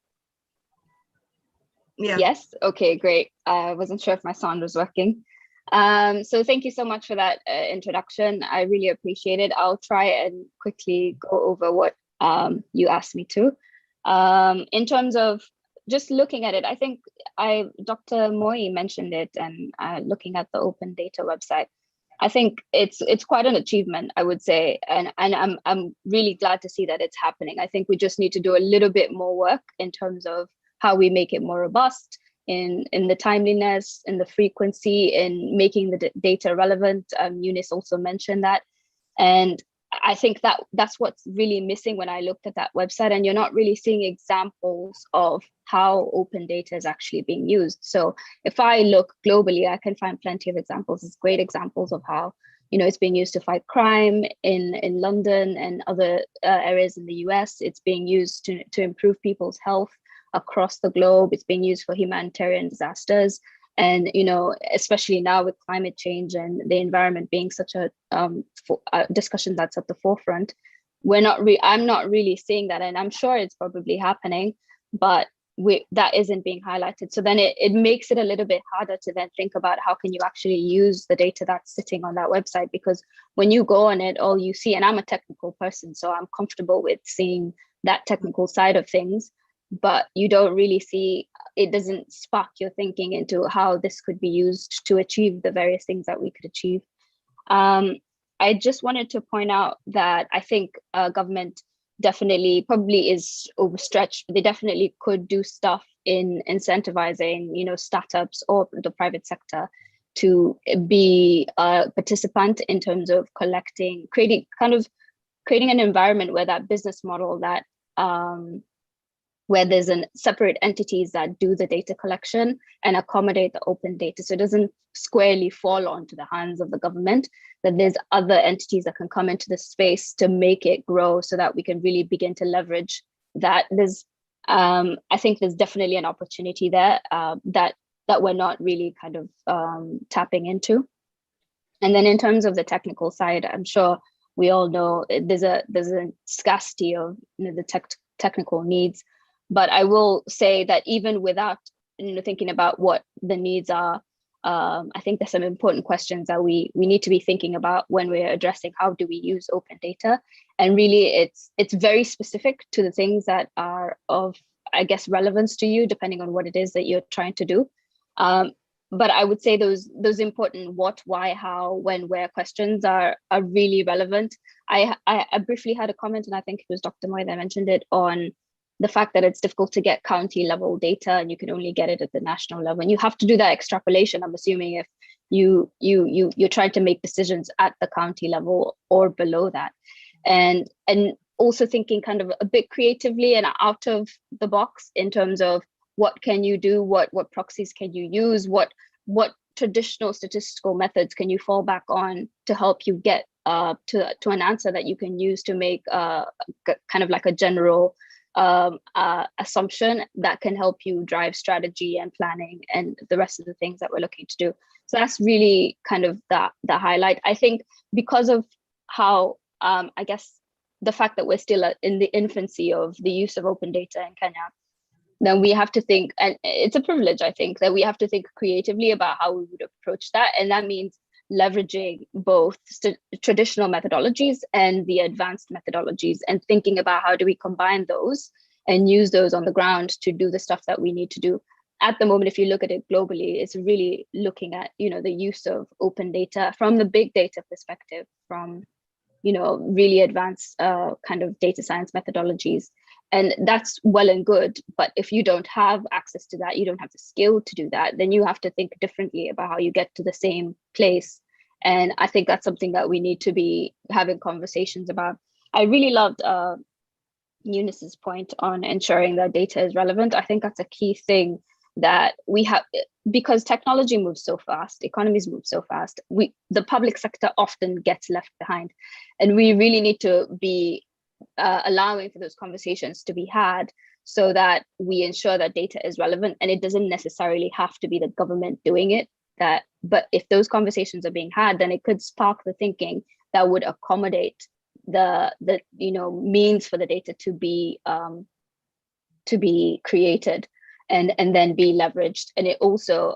Yeah. Yes, okay, great. I wasn't sure if my sound was working. So thank you so much for that introduction. I really appreciate it. I'll try and quickly go over what you asked me to. In terms of just looking at it, I think Dr. Moi mentioned it, and looking at the open data website, I think it's quite an achievement, I would say, and I'm really glad to see that it's happening. I think we just need to do a little bit more work in terms of how we make it more robust, in the timeliness, in the frequency, in making the data relevant. Eunice also mentioned that, and I think that's what's really missing when I looked at that website, and you're not really seeing examples of how open data is actually being used. So if I look globally, I can find plenty of examples. It's great examples of how, you know, it's being used to fight crime in London and other areas in the US. It's being used to improve people's health across the globe. It's being used for humanitarian disasters. And, you know, especially now with climate change and the environment being such a discussion that's at the forefront, I'm not really seeing that, and I'm sure it's probably happening, but that isn't being highlighted. So then it makes it a little bit harder to then think about how can you actually use the data that's sitting on that website, because when you go on it, all you see, and I'm a technical person, so I'm comfortable with seeing that technical side of things, but you don't really see, it doesn't spark your thinking into how this could be used to achieve the various things that we could achieve. I just wanted to point out that I think government definitely probably is overstretched, but they definitely could do stuff in incentivizing, you know, startups or the private sector to be a participant in terms of creating an environment where that business model that where there's separate entities that do the data collection and accommodate the open data. So it doesn't squarely fall onto the hands of the government, that there's other entities that can come into the space to make it grow so that we can really begin to leverage that. I think there's definitely an opportunity there that we're not really kind of tapping into. And then in terms of the technical side, I'm sure we all know there's a scarcity of the technical needs. But I will say that even without thinking about what the needs are, I think there's some important questions that we need to be thinking about when we're addressing how do we use open data. And really, it's very specific to the things that are of, I guess, relevance to you, depending on what it is that you're trying to do. But I would say those important what, why, how, when, where questions are really relevant. I briefly had a comment, and I think it was Dr. Moy that mentioned it, on the fact that it's difficult to get county level data and you can only get it at the national level. And you have to do that extrapolation, I'm assuming, if you're trying to make decisions at the county level or below that. And also thinking kind of a bit creatively and out of the box in terms of what can you do, what proxies can you use, what traditional statistical methods can you fall back on to help you get to an answer that you can use to make kind of like a general assumption that can help you drive strategy and planning and the rest of the things that we're looking to do. So that's really kind of the highlight. I think because of how, I guess, the fact that we're still in the infancy of the use of open data in Kenya, then we have to think, and it's a privilege, I think, that we have to think creatively about how we would approach that. And that means leveraging both traditional methodologies and the advanced methodologies, and thinking about how do we combine those and use those on the ground to do the stuff that we need to do. At the moment, if you look at it globally, it's really looking at, the use of open data from the big data perspective, from, really advanced kind of data science methodologies. And that's well and good, but if you don't have access to that, you don't have the skill to do that, then you have to think differently about how you get to the same place. And I think that's something that we need to be having conversations about. I really loved Eunice's point on ensuring that data is relevant. I think that's a key thing that we have, because technology moves so fast, economies move so fast, the public sector often gets left behind. And we really need to be allowing for those conversations to be had so that we ensure that data is relevant, and it doesn't necessarily have to be the government doing it. But if those conversations are being had, then it could spark the thinking that would accommodate the means for the data to be created and then be leveraged. And it also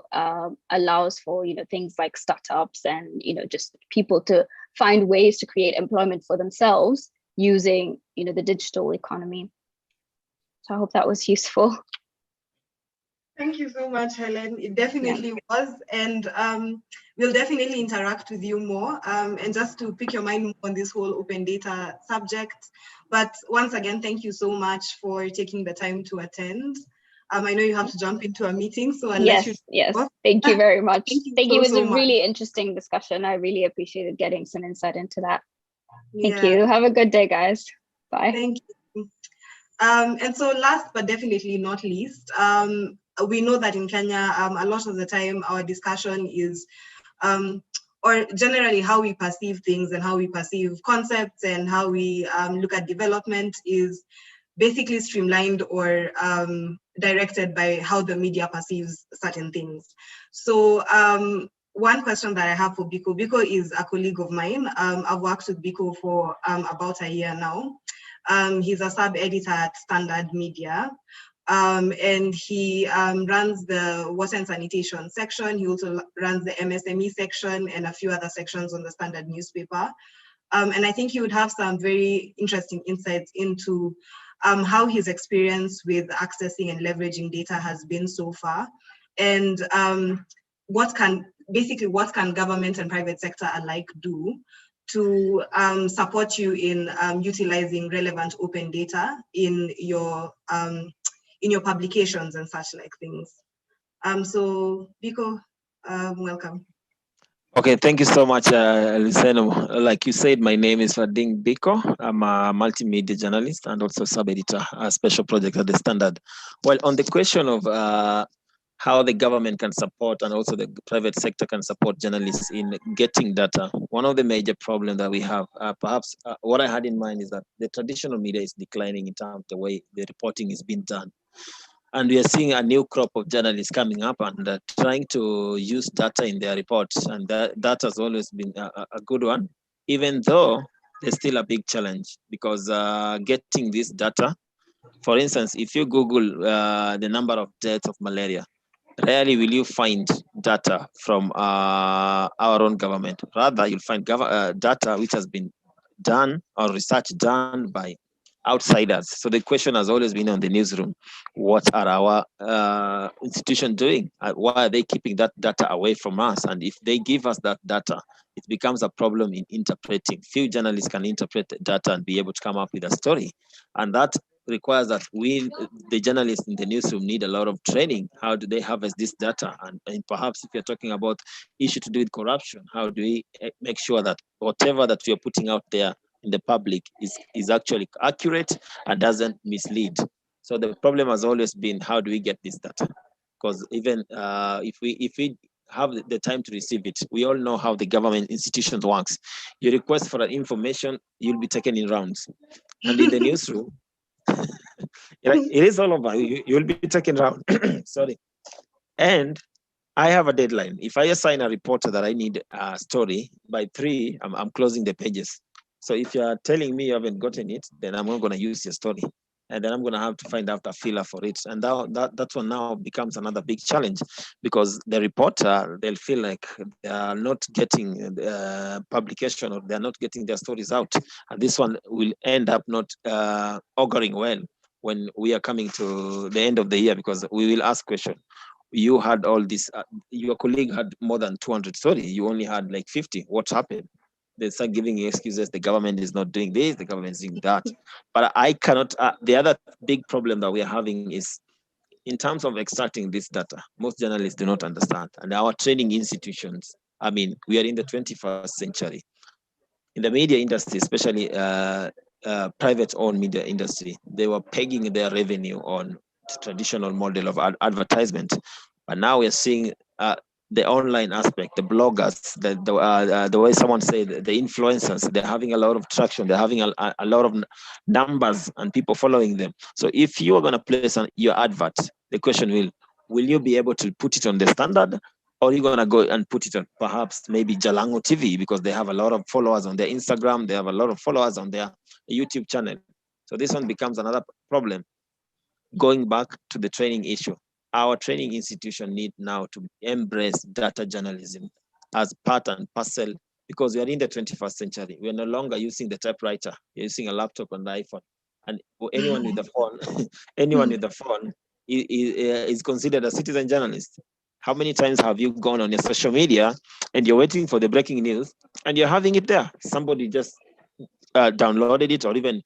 allows for things like startups and just people to find ways to create employment for themselves using the digital economy. So I hope that was useful. Thank you so much, Helen. It definitely was, and we'll definitely interact with you more, and just to pick your mind more on this whole open data subject. But once again, thank you so much for taking the time to attend. I know you have to jump into a meeting, so I'll let you. Yes. Thank you very much. Thank you. It was so a really interesting discussion. I really appreciated getting some insight into that. Thank you. Have a good day, guys. Bye. Thank you. And so last but definitely not least, we know that in Kenya, a lot of the time our discussion is, or generally how we perceive things and how we perceive concepts and how we look at development is basically streamlined or directed by how the media perceives certain things. So one question that I have for Biko, Biko is a colleague of mine. I've worked with Biko for about a year now. He's a sub-editor at Standard Media, and he runs the water and sanitation section. He also runs the MSME section and a few other sections on the Standard newspaper. And I think he would have some very interesting insights into how his experience with accessing and leveraging data has been so far, and what can government and private sector alike do to support you in utilizing relevant open data in your publications and such like things. So Biko, welcome. Okay, thank you so much, Luceno. Like you said, my name is Fading Biko. I'm a multimedia journalist and also sub-editor, a special project at the Standard. Well, on the question of how the government can support and also the private sector can support journalists in getting data, one of the major problems that we have, perhaps what I had in mind is that the traditional media is declining in terms of the way the reporting is being done. And we are seeing a new crop of journalists coming up and trying to use data in their reports. And that has always been a good one, even though there's still a big challenge because getting this data, for instance, if you Google the number of deaths of malaria, rarely will you find data from our own government. Rather, you'll find data which has been done or research done by outsiders. So the question has always been on the newsroom: what are our institutions doing? Why are they keeping that data away from us? And if they give us that data, it becomes a problem in interpreting. Few journalists can interpret the data and be able to come up with a story, and that requires that we, the journalists in the newsroom, need a lot of training. How do they harvest this data? And perhaps if you're talking about issue to do with corruption, how do we make sure that whatever that we are putting out there in the public is actually accurate and doesn't mislead? So the problem has always been, how do we get this data? Because even if we have the time to receive it, we all know how the government institutions works. You request for an information, you'll be taken in rounds. And in the newsroom, it is all over. You'll be taken around. Sorry. And I have a deadline. If I assign a reporter that I need a story by 3, I'm closing the pages. So if you're telling me you haven't gotten it, then I'm not going to use your story. And then I'm going to have to find out a filler for it. And that one now becomes another big challenge, because the reporter, they'll feel like they are not getting publication, or they're not getting their stories out. And this one will end up not auguring well when we are coming to the end of the year, because we will ask question. You had all this, your colleague had more than 200 stories, you only had like 50. What happened? They start giving excuses. The government is not doing this, the government is doing that. But I cannot, the other big problem that we are having is, in terms of extracting this data, most journalists do not understand. And our training institutions, I mean, we are in the 21st century. In the media industry, especially private owned media industry, they were pegging their revenue on the traditional model of advertisement. But now we're seeing the online aspect, the bloggers, the way someone said, the influencers, they're having a lot of traction. They're having a lot of numbers and people following them. So if you are going to place your advert, the question will you be able to put it on the Standard, or are you going to go and put it on perhaps maybe Jalango TV, because they have a lot of followers on their Instagram, they have a lot of followers on their YouTube channel. So this one becomes another problem. Going back to the training issue, our training institution need now to embrace data journalism as part and parcel, because we are in the 21st century. We are no longer using the typewriter, we're using a laptop and the iPhone. And anyone with the phone, anyone with the phone is considered a citizen journalist. How many times have you gone on your social media and you're waiting for the breaking news and you're having it there? Somebody just downloaded it, or even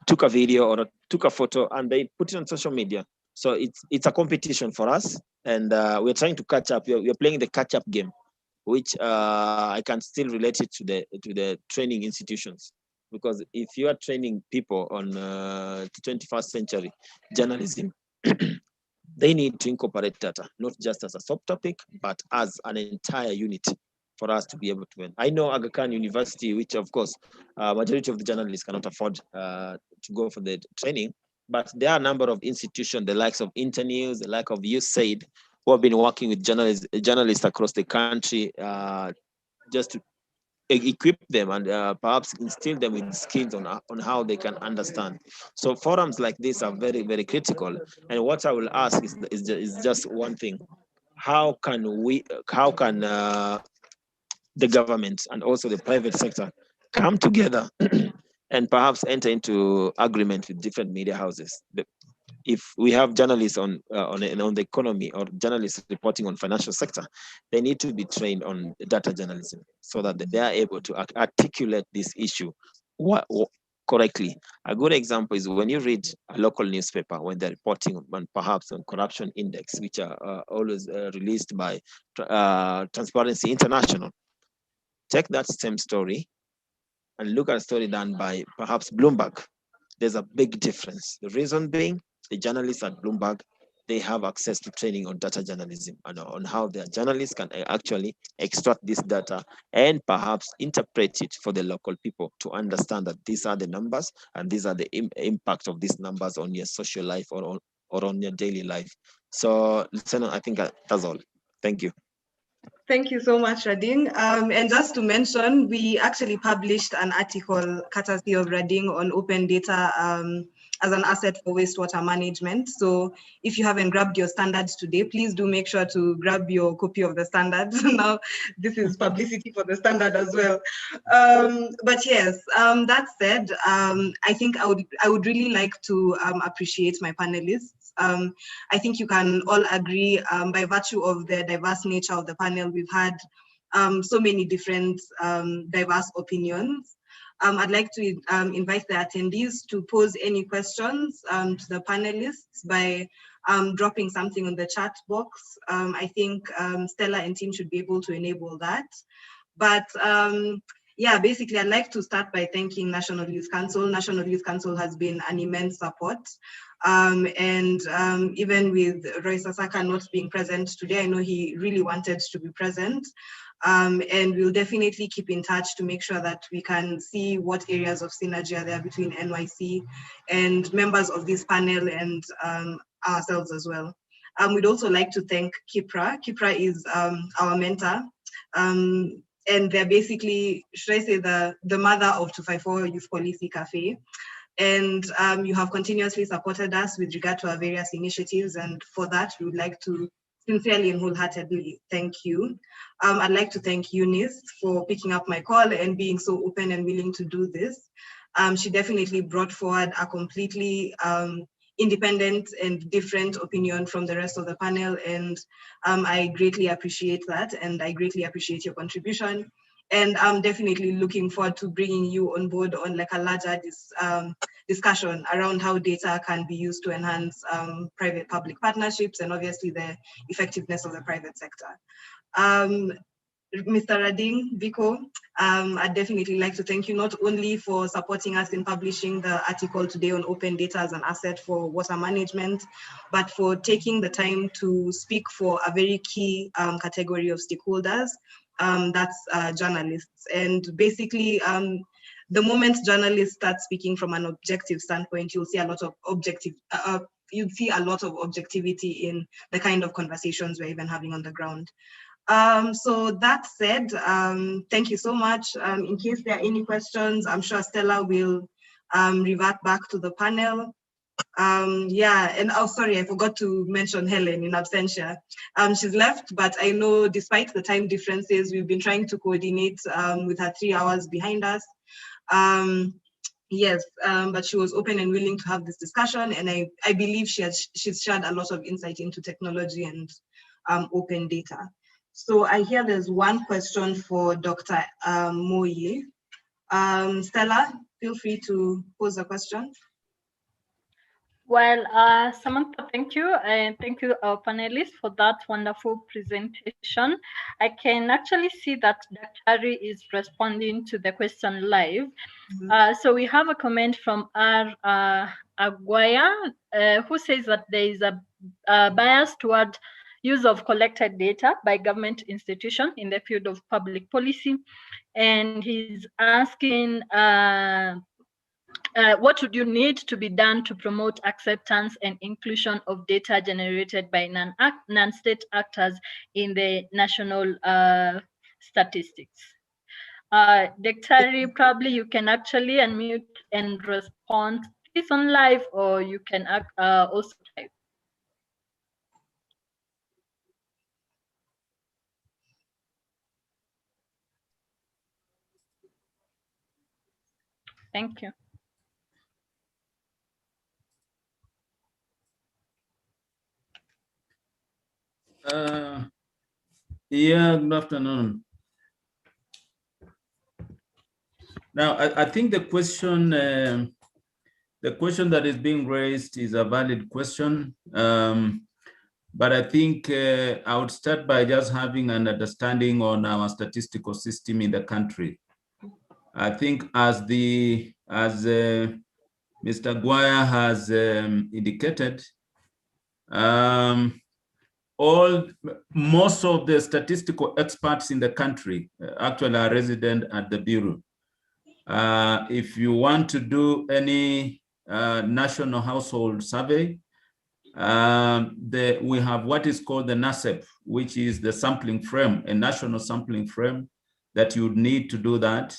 took a video or took a photo and they put it on social media. So it's a competition for us, and we're trying to catch up. We're playing the catch up game, which I can still relate it to the training institutions, because if you are training people on 21st century journalism, they need to incorporate data, not just as a subtopic, but as an entire unit for us to be able to win. I know Aga Khan University, which of course, majority of the journalists cannot afford to go for the training, but there are a number of institutions, the likes of Internews, the like of USAID, who have been working with journalists across the country just to equip them and perhaps instill them with skills on how they can understand. So forums like this are very, very critical. And what I will ask is just one thing: how can the government and also the private sector come together and perhaps enter into agreement with different media houses? If we have journalists on the economy, or journalists reporting on financial sector, they need to be trained on data journalism so that they are able to articulate this issue correctly. A good example is when you read a local newspaper, when they're reporting on perhaps on corruption index, which are always released by Transparency International. take that same story and look at a story done by perhaps Bloomberg, there's a big difference. The reason being, the journalists at Bloomberg, they have access to training on data journalism and on how their journalists can actually extract this data and perhaps interpret it for the local people to understand that these are the numbers and these are the impact of these numbers on your social life or on your daily life. So, Lieutenant, I think that's all. Thank you. Thank you so much, Rading. And just to mention, we actually published an article courtesy of Rading on open data as an asset for wastewater management. So if you haven't grabbed your standards today, please do make sure to grab your copy of the standards. Now, this is publicity for the standard as well. But yes, that said, I think I would really like to appreciate my panelists. I think you can all agree by virtue of the diverse nature of the panel, we've had so many different diverse opinions. I'd like to invite the attendees to pose any questions to the panelists by dropping something on the chat box. I think Stella and team should be able to enable that. But yeah, basically, I'd like to start by thanking National Youth Council. National Youth Council has been an immense support. Even with Roy Sasaka not being present today, I know he really wanted to be present. And we'll definitely keep in touch to make sure that we can see what areas of synergy are there between NYC and members of this panel and ourselves as well. We'd also like to thank Kipra. Kipra is our mentor. And they're basically, should I say, the mother of 254 Youth Policy Cafe. And you have continuously supported us with regard to our various initiatives. And for that, we would like to sincerely and wholeheartedly thank you. I'd like to thank Eunice for picking up my call and being so open and willing to do this. She definitely brought forward a completely independent and different opinion from the rest of the panel. And I greatly appreciate that. And I greatly appreciate your contribution. And I'm definitely looking forward to bringing you on board on like a larger discussion around how data can be used to enhance private-public partnerships and obviously the effectiveness of the private sector. Mr. Rading, Biko, I'd definitely like to thank you not only for supporting us in publishing the article today on open data as an asset for water management, but for taking the time to speak for a very key category of stakeholders, that's journalists. And basically, the moment journalists start speaking from an objective standpoint, you'll see a lot of objectivity in the kind of conversations we're even having on the ground. So that said, thank you so much. In case there are any questions, I'm sure Stella will revert back to the panel. Yeah, and oh, sorry, I forgot to mention Helen in absentia. She's left, but I know despite the time differences, we've been trying to coordinate with her 3 hours behind us. Yes, but she was open and willing to have this discussion, and I believe she's shared a lot of insight into technology and open data. So I hear there's one question for Dr. Moye. Stella, feel free to pose a question. Well, Samantha, thank you. And thank you, our panelists, for that wonderful presentation. I can actually see that Dr. is responding to the question live. So we have a comment from R. Aguaya, who says that there is a bias toward use of collected data by government institutions in the field of public policy. And he's asking, what would you need to be done to promote acceptance and inclusion of data generated by non-state actors in the national statistics? Dr. probably you can actually unmute and respond please on live, or you can also type. Thank you. Yeah, good afternoon. Now, I think the question that is being raised is a valid question. but I think I would start by just having an understanding on our statistical system in the country. I think as Mr. Guaya has indicated, most of the statistical experts in the country actually are resident at the Bureau. If you want to do any national household survey, we have what is called the NASEP, which is the sampling frame, a national sampling frame that you would need to do that.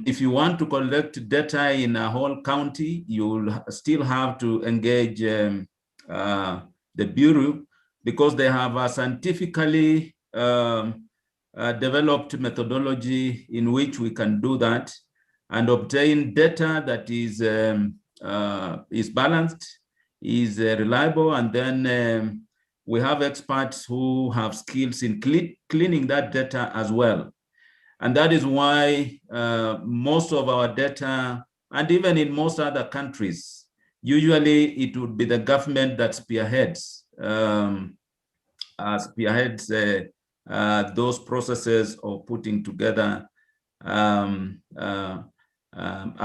If you want to collect data in a whole county, you'll still have to engage the Bureau, because they have a scientifically developed methodology in which we can do that and obtain data that is balanced, is reliable, and then we have experts who have skills in cleaning that data as well. And that is why most of our data, and even in most other countries, usually it would be the government that spearheads those processes of putting together a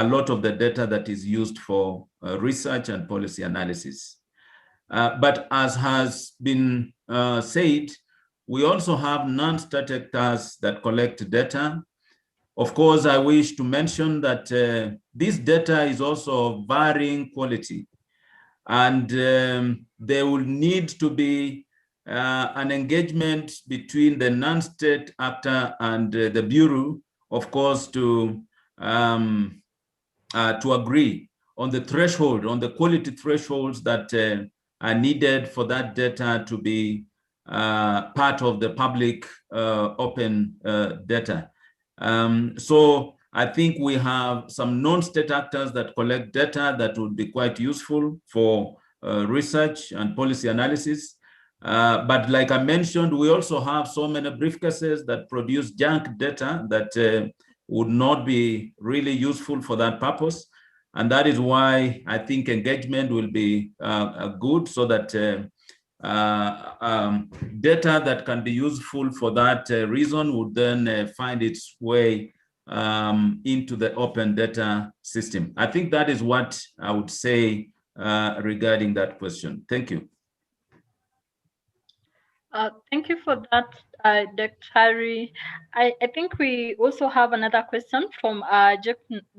lot of the data that is used for research and policy analysis. But as has been said, we also have non-state actors that collect data. Of course, I wish to mention that this data is also of varying quality, and there will need to be an engagement between the non-state actor and the Bureau, of course, to agree on the threshold, on the quality thresholds that are needed for that data to be part of the public open data. So I think we have some non-state actors that collect data that would be quite useful for research and policy analysis. But like I mentioned, we also have so many briefcases that produce junk data that would not be really useful for that purpose. And that is why I think engagement will be good, so that data that can be useful for that reason would then find its way into the open data system. I think that is what I would say regarding that question. Thank you. Thank you for that, Dr. Harry. I think we also have another question from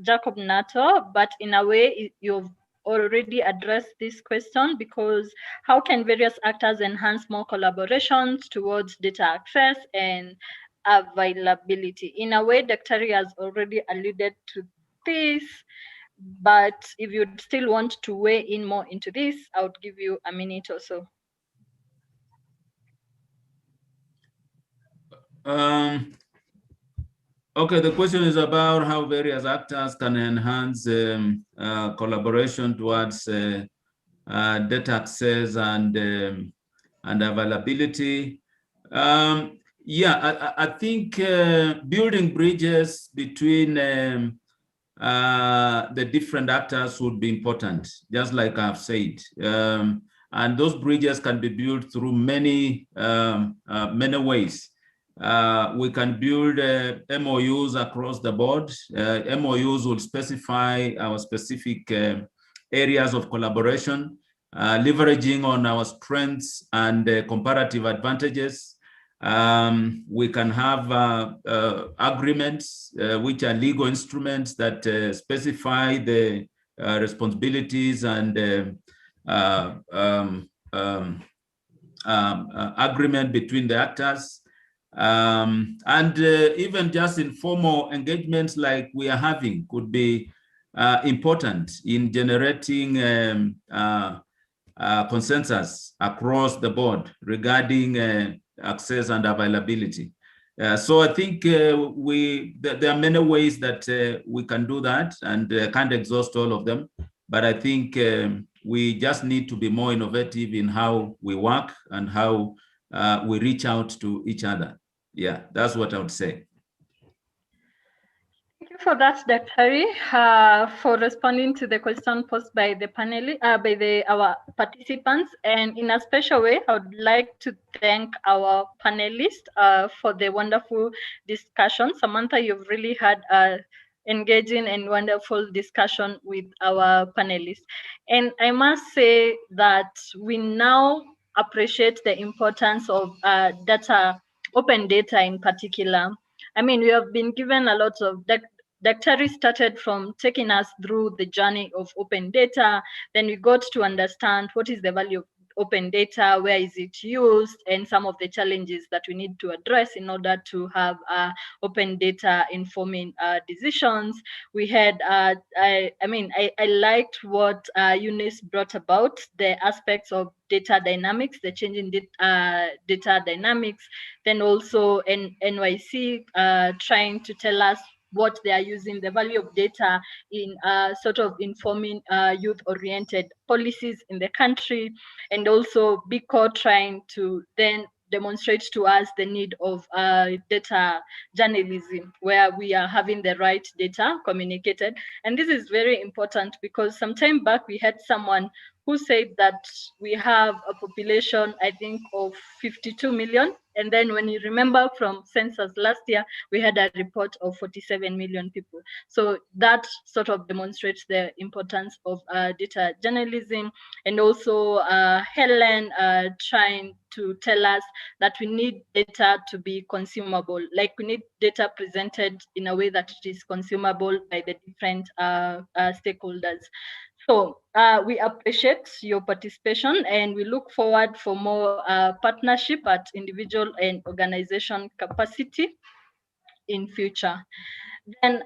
Jacob Nato, but in a way you've already addressed this question, because how can various actors enhance more collaborations towards data access and availability? In a way, Dr. Harry has already alluded to this, but if you'd still want to weigh in more into this, I would give you a minute or so. Okay, the question is about how various actors can enhance collaboration towards data access and availability. Yeah, I think building bridges between the different actors would be important, just like I've said. And those bridges can be built through many ways. We can build MOUs across the board. MOUs will specify our specific areas of collaboration, leveraging on our strengths and comparative advantages. We can have agreements, which are legal instruments that specify the responsibilities and agreement between the actors. And even just informal engagements like we are having could be important in generating consensus across the board regarding access and availability. So I think there are many ways that we can do that, and I can't exhaust all of them, but I think we just need to be more innovative in how we work and how we reach out to each other. Yeah, that's what I would say. Thank you for that, Dr. Harry, for responding to the question posed by the panel, our participants. And in a special way, I would like to thank our panelists for the wonderful discussion. Samantha, you've really had a engaging and wonderful discussion with our panelists. And I must say that we now appreciate the importance of data, open data in particular. I mean, we have been given a lot of Dr. started from taking us through the journey of open data. Then we got to understand what is the value of open data, where is it used, and some of the challenges that we need to address in order to have open data informing decisions. We had, I liked what Eunice brought about, the aspects of data dynamics, the changing data dynamics, then also NYC trying to tell us what they are using, the value of data in sort of informing youth-oriented policies in the country, and also BICO trying to then demonstrate to us the need of data journalism, where we are having the right data communicated. And this is very important because some time back we had someone who said that we have a population, I think, of 52 million. And then when you remember from census last year, we had a report of 47 million people. So that sort of demonstrates the importance of data journalism. And also Helen trying to tell us that we need data to be consumable, like we need data presented in a way that it is consumable by the different stakeholders. So we appreciate your participation and we look forward for more partnership at individual and organization capacity in future. Then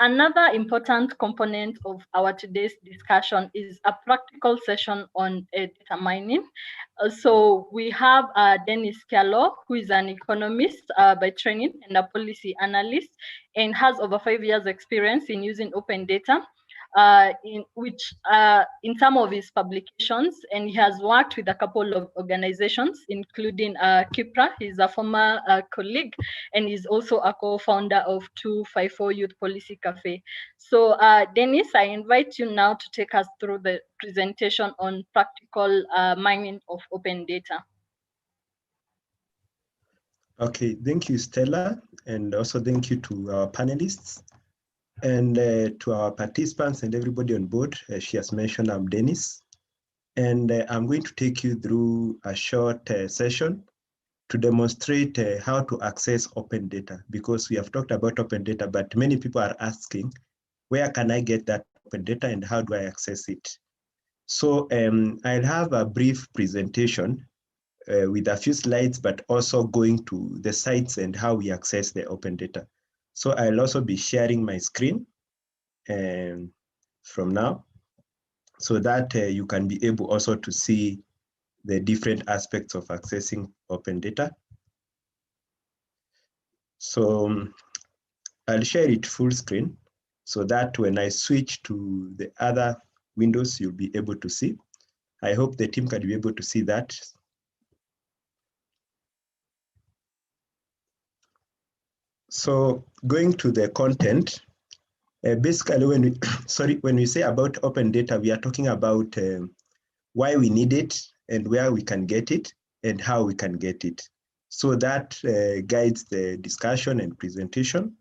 another important component of our today's discussion is a practical session on data mining. So we have Dennis Kialo, who is an economist by training and a policy analyst, and has over 5 years experience in using open data in some of his publications, and he has worked with a couple of organizations, including Kipra. He's a former colleague, and he's also a co-founder of 254 Youth Policy Cafe. So Dennis, I invite you now to take us through the presentation on practical mining of open data. Okay, thank you, Stella, and also thank you to our panelists. And to our participants and everybody on board. She has mentioned I'm Dennis, and I'm going to take you through a short session to demonstrate how to access open data, because we have talked about open data, but many people are asking, where can I get that open data and how do I access it? So I'll have a brief presentation with a few slides, but also going to the sites and how we access the open data. So I'll also be sharing my screen from now, so that you can be able also to see the different aspects of accessing open data. So I'll share it full screen so that when I switch to the other windows, you'll be able to see. I hope the team can be able to see that. So going to the content, basically when we say about open data, we are talking about why we need it and where we can get it and how we can get it. So that guides the discussion and presentation.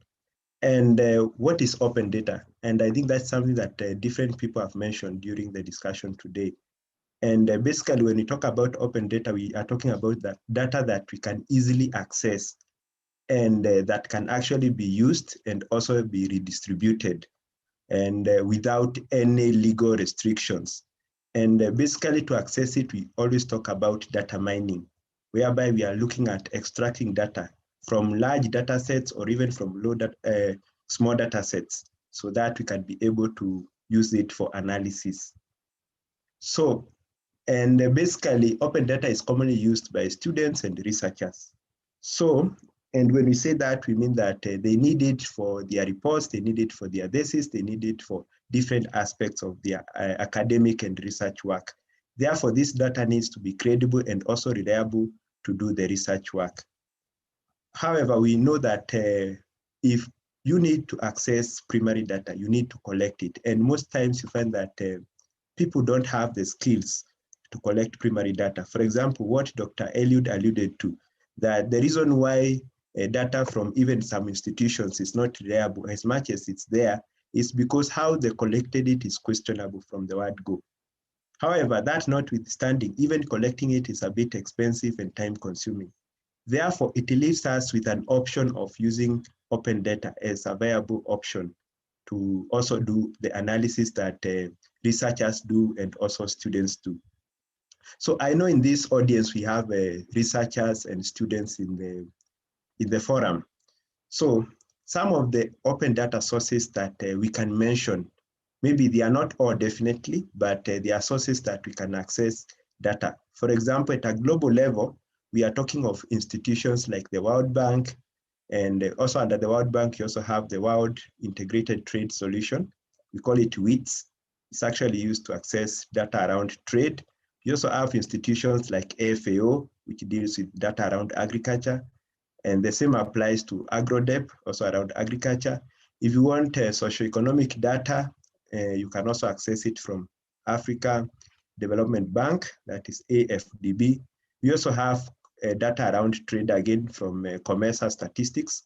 And what is open data? And I think that's something that different people have mentioned during the discussion today. And basically when we talk about open data, we are talking about that data that we can easily access and that can actually be used and also be redistributed and without any legal restrictions. And basically to access it, we always talk about data mining, whereby we are looking at extracting data from large data sets or even from small data sets, so that we can be able to use it for analysis. So, and basically open data is commonly used by students and researchers. So, and when we say that, we mean that they need it for their reports, they need it for their thesis, they need it for different aspects of their academic and research work. Therefore, this data needs to be credible and also reliable to do the research work. However, we know that if you need to access primary data, you need to collect it. And most times you find that people don't have the skills to collect primary data. For example, what Dr. Eliud alluded to, that the reason why data from even some institutions is not reliable as much as it's there is because how they collected it is questionable from the word go. However, that notwithstanding, even collecting it is a bit expensive and time consuming. Therefore, it leaves us with an option of using open data as a viable option to also do the analysis that researchers do and also students do. So I know in this audience, we have researchers and students in the forum. So some of the open data sources that we can mention, maybe they are not all definitely, but they are sources that we can access data. For example, at a global level, we are talking of institutions like the World Bank, and also under the World Bank, you also have the World Integrated Trade Solution. We call it WITS. It's actually used to access data around trade. You also have institutions like FAO, which deals with data around agriculture. And the same applies to AgroDep, also around agriculture. If you want socioeconomic data, you can also access it from Africa Development Bank, that is AFDB. We also have data around trade again from Commerce Statistics.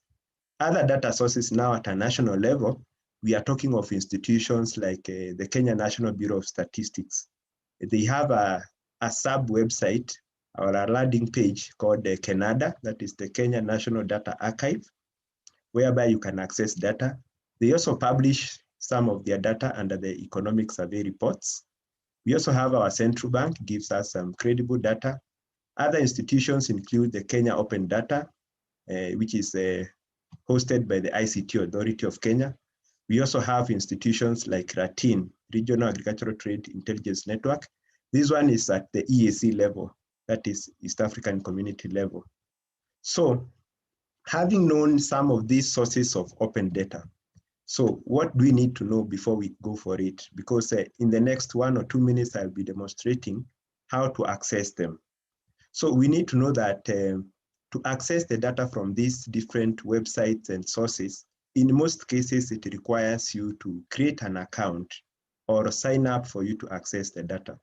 Other data sources now at a national level, we are talking of institutions like the Kenya National Bureau of Statistics. They have a sub website or a landing page called Canada, that is the Kenya National Data Archive, whereby you can access data. They also publish some of their data under the economic survey reports. We also have our central bank, gives us some credible data. Other institutions include the Kenya Open Data, which is hosted by the ICT Authority of Kenya. We also have institutions like RATIN, Regional Agricultural Trade Intelligence Network. This one is at the EAC level, that is East African Community level. So having known some of these sources of open data, so what do we need to know before we go for it? Because in the next 1 or 2 minutes, I'll be demonstrating how to access them. So we need to know that to access the data from these different websites and sources, in most cases, it requires you to create an account or sign up for you to access the data.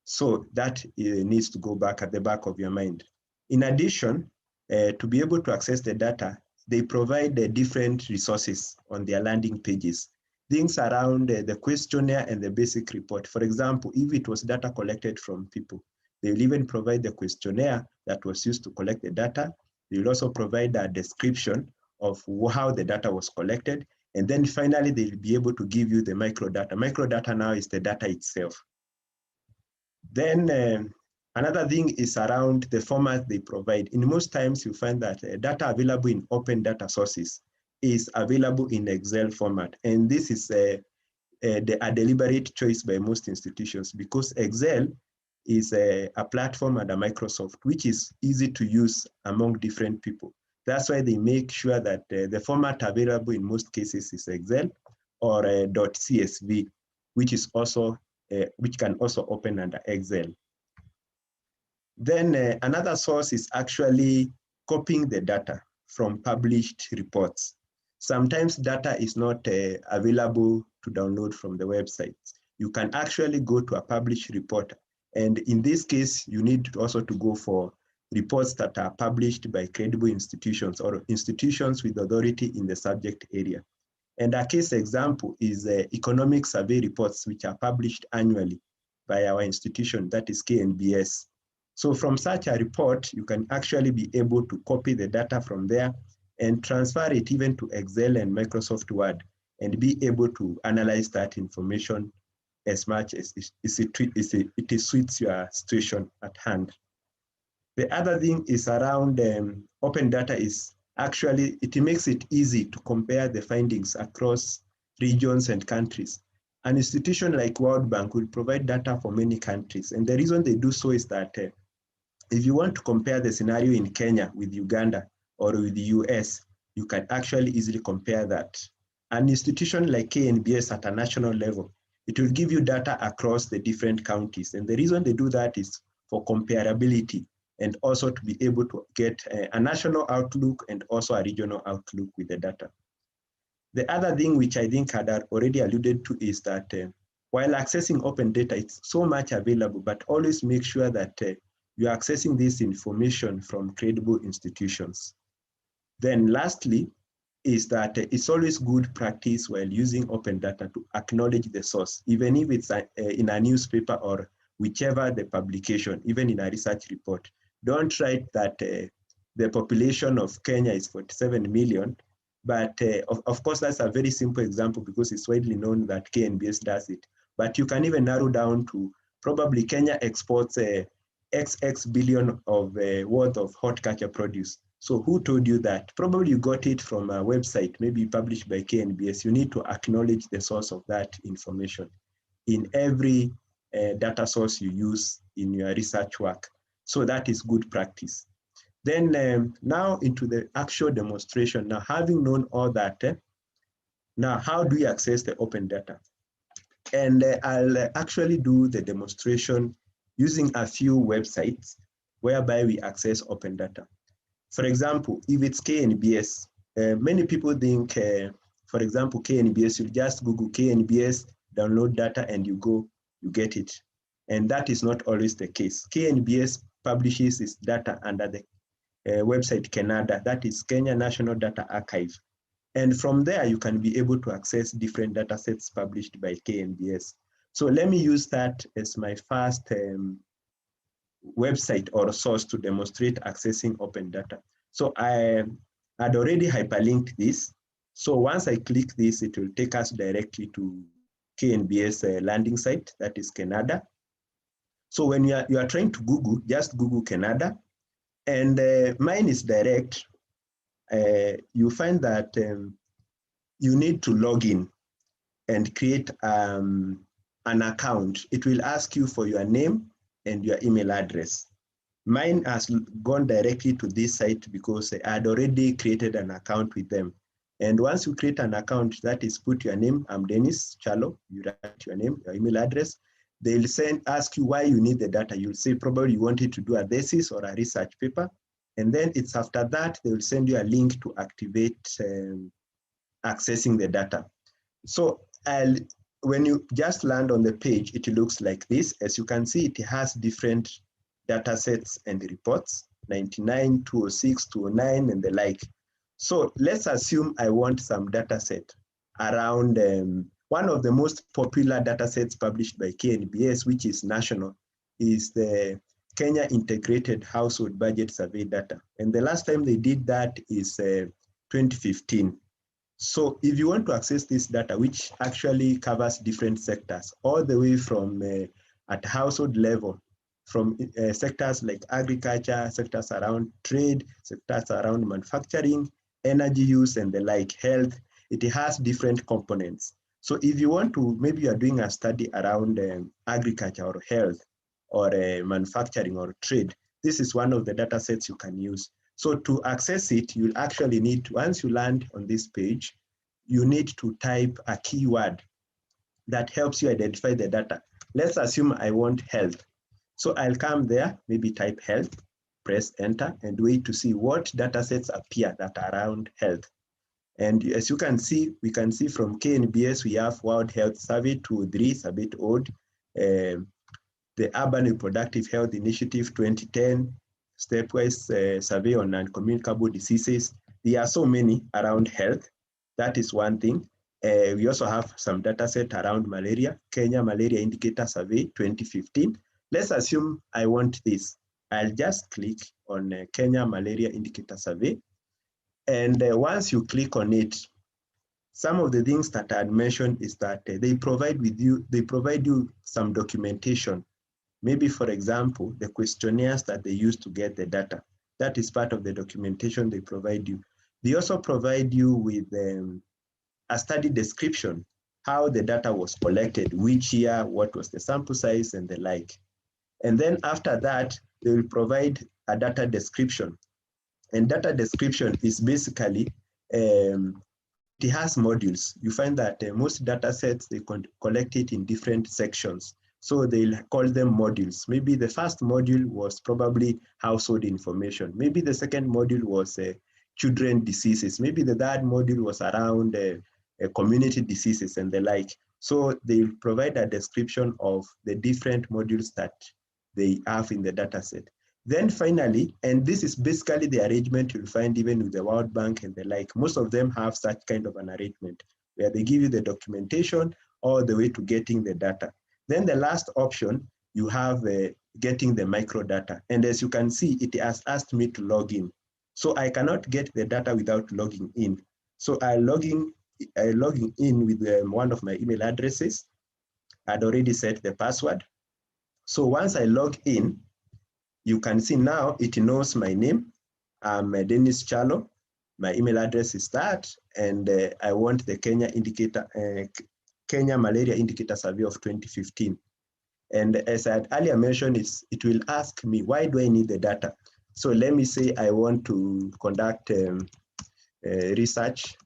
So that needs to go back at the back of your mind. In addition, to be able to access the data, they provide different resources on their landing pages. Things around the questionnaire and the basic report. For example, if it was data collected from people, they will even provide the questionnaire that was used to collect the data. They will also provide a description of how the data was collected. And then finally, they'll be able to give you the microdata. Microdata now is the data itself. Then another thing is around the format they provide. In most times, you find that data available in open data sources is available in Excel format. And this is a deliberate choice by most institutions because Excel is a platform under Microsoft, which is easy to use among different people. That's why they make sure that the format available in most cases is Excel or .csv, which is also which can also open under Excel. Then another source is actually copying the data from published reports. Sometimes data is not available to download from the website. You can actually go to a published report. And in this case, you need also to go for reports that are published by credible institutions or institutions with authority in the subject area. And a case example is economic survey reports, which are published annually by our institution, that is KNBS. So from such a report, you can actually be able to copy the data from there and transfer it even to Excel and Microsoft Word and be able to analyze that information as much as it suits your situation at hand. The other thing is around open data is actually, it makes it easy to compare the findings across regions and countries. An institution like World Bank will provide data for many countries. And the reason they do so is that if you want to compare the scenario in Kenya with Uganda or with the US, you can actually easily compare that. An institution like KNBS at a national level, it will give you data across the different counties. And the reason they do that is for comparability and also to be able to get a national outlook and also a regional outlook with the data. The other thing which I think had already alluded to is that while accessing open data, it's so much available, but always make sure that you're accessing this information from credible institutions. Then lastly, is that it's always good practice while using open data to acknowledge the source, even if it's in a newspaper or whichever the publication, even in a research report. Don't write that the population of Kenya is 47 million, but of course that's a very simple example because it's widely known that KNBS does it. But you can even narrow down to probably Kenya exports XX billion of worth of horticulture produce. So who told you that? Probably you got it from a website, maybe published by KNBS. You need to acknowledge the source of that information in every data source you use in your research work. So that is good practice. Then now into the actual demonstration. Now having known all that, now how do we access the open data? And I'll actually do the demonstration using a few websites whereby we access open data. For example, if it's KNBS, many people think, for example, KNBS, you just Google KNBS, download data, and you get it. And that is not always the case. KNBS publishes its data under the website Canada, that is Kenya National Data Archive. And from there, you can be able to access different data sets published by KNBS. So let me use that as my first website or source to demonstrate accessing open data. So I had already hyperlinked this. So once I click this, it will take us directly to KNBS landing site, that is Canada. So when you are trying to Google, just Google Canada. And mine is direct. You find that you need to log in and create an account. It will ask you for your name and your email address. Mine has gone directly to this site because I had already created an account with them. And once you create an account, that is put your name, I'm Dennis Chalo, you write your name, your email address. They'll ask you why you need the data. You'll say probably you wanted to do a thesis or a research paper. And then it's after that, they will send you a link to activate accessing the data. So when you just land on the page, it looks like this. As you can see, it has different data sets and reports, 99, 206, 209, and the like. So let's assume I want some data set around one of the most popular data sets published by KNBS, which is national, is the Kenya Integrated Household Budget Survey data. And the last time they did that is 2015. So if you want to access this data, which actually covers different sectors, all the way from at household level, from sectors like agriculture, sectors around trade, sectors around manufacturing, energy use, and the like, health, it has different components. So if you want to, maybe you are doing a study around agriculture or health or manufacturing or trade, this is one of the data sets you can use. So to access it, you'll actually need to, once you land on this page, you need to type a keyword that helps you identify the data. Let's assume I want health. So I'll come there, maybe type health, press enter, and wait to see what data sets appear that are around health. And as you can see, we can see from KNBS, we have World Health Survey 203, it's a bit old. The Urban Reproductive Health Initiative 2010, stepwise survey on non-communicable diseases. There are so many around health. That is one thing. We also have some data set around malaria, Kenya Malaria Indicator Survey 2015. Let's assume I want this. I'll just click on Kenya Malaria Indicator Survey. And once you click on it, some of the things that I had mentioned is that they provide you some documentation. Maybe, for example, the questionnaires that they use to get the data. That is part of the documentation they provide you. They also provide you with a study description, how the data was collected, which year, what was the sample size, and the like. And then after that, they will provide a data description. And data description is basically, it has modules. You find that most data sets, they collect it in different sections. So they'll call them modules. Maybe the first module was probably household information. Maybe the second module was children diseases. Maybe the third module was around community diseases and the like. So they will provide a description of the different modules that they have in the data set. Then finally, and this is basically the arrangement you'll find even with the World Bank and the like, most of them have such kind of an arrangement where they give you the documentation all the way to getting the data. Then the last option, you have getting the microdata. And as you can see, it has asked me to log in. So I cannot get the data without logging in. So I'm logging in with one of my email addresses. I'd already set the password. So once I log in, you can see now it knows my name. I'm Dennis Chalo. My email address is that, and I want the Kenya Malaria Indicator Survey of 2015. And as I had earlier mentioned, it will ask me, why do I need the data? So let me say I want to conduct research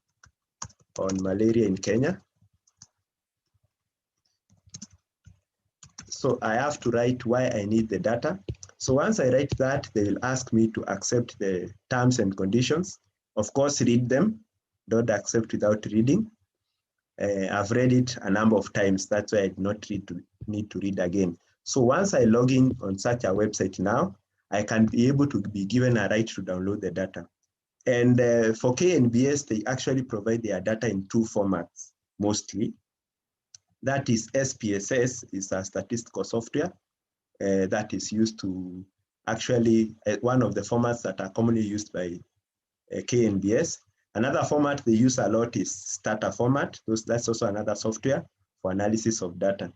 on malaria in Kenya. So I have to write why I need the data. So once I write that, they will ask me to accept the terms and conditions. Of course, read them. Don't accept without reading. I've read it a number of times. That's why I do not need to read again. So once I log in on such a website now, I can be able to be given a right to download the data. And for KNBS, they actually provide their data in two formats, mostly. That is SPSS, is a statistical software that is used to actually, one of the formats that are commonly used by KNBS. Another format they use a lot is Stata format. That's also another software for analysis of data.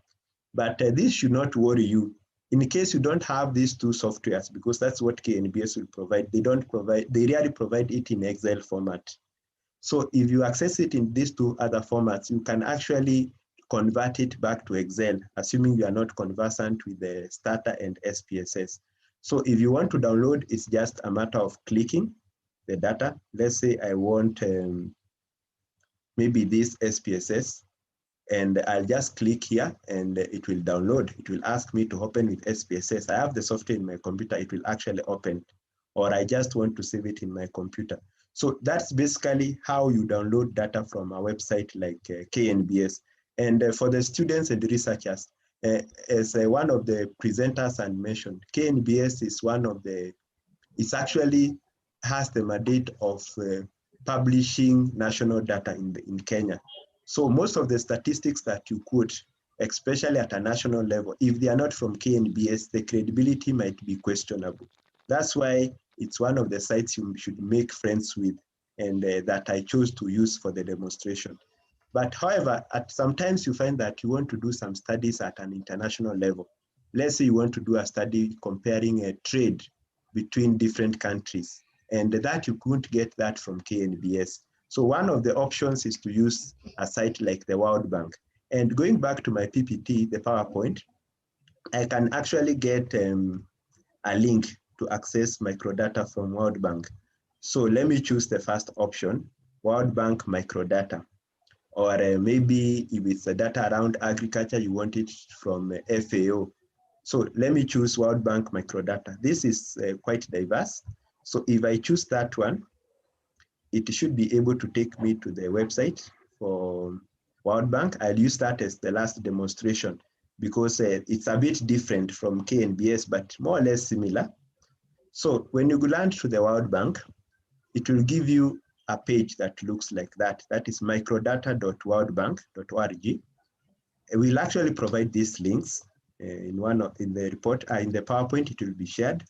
But this should not worry you. In case you don't have these two softwares, because that's what KNBS will provide, they rarely provide it in Excel format. So if you access it in these two other formats, you can actually convert it back to Excel, assuming you are not conversant with the Stata and SPSS. So if you want to download, it's just a matter of clicking the data. Let's say I want maybe this SPSS, and I'll just click here and it will download. It will ask me to open with SPSS. I have the software in my computer, it will actually open, or I just want to save it in my computer. So that's basically how you download data from a website like KNBS. And for the students and researchers, as one of the presenters and mentioned, KNBS is it actually has the mandate of publishing national data in Kenya. So most of the statistics that you quote, especially at a national level, if they are not from KNBS, the credibility might be questionable. That's why it's one of the sites you should make friends with, and that I chose to use for the demonstration. But however, sometimes you find that you want to do some studies at an international level. Let's say you want to do a study comparing a trade between different countries, and that you couldn't get that from KNBS. So one of the options is to use a site like the World Bank. And going back to my PPT, the PowerPoint, I can actually get a link to access microdata from World Bank. So let me choose the first option, World Bank microdata. Or maybe if it's a data around agriculture, you want it from FAO. So let me choose World Bank microdata. This is quite diverse. So if I choose that one, it should be able to take me to the website for World Bank. I'll use that as the last demonstration because it's a bit different from KNBS, but more or less similar. So when you land to the World Bank, it will give you a page that looks like that. That is microdata.worldbank.org. We'll actually provide these links in the report, in the PowerPoint, it will be shared.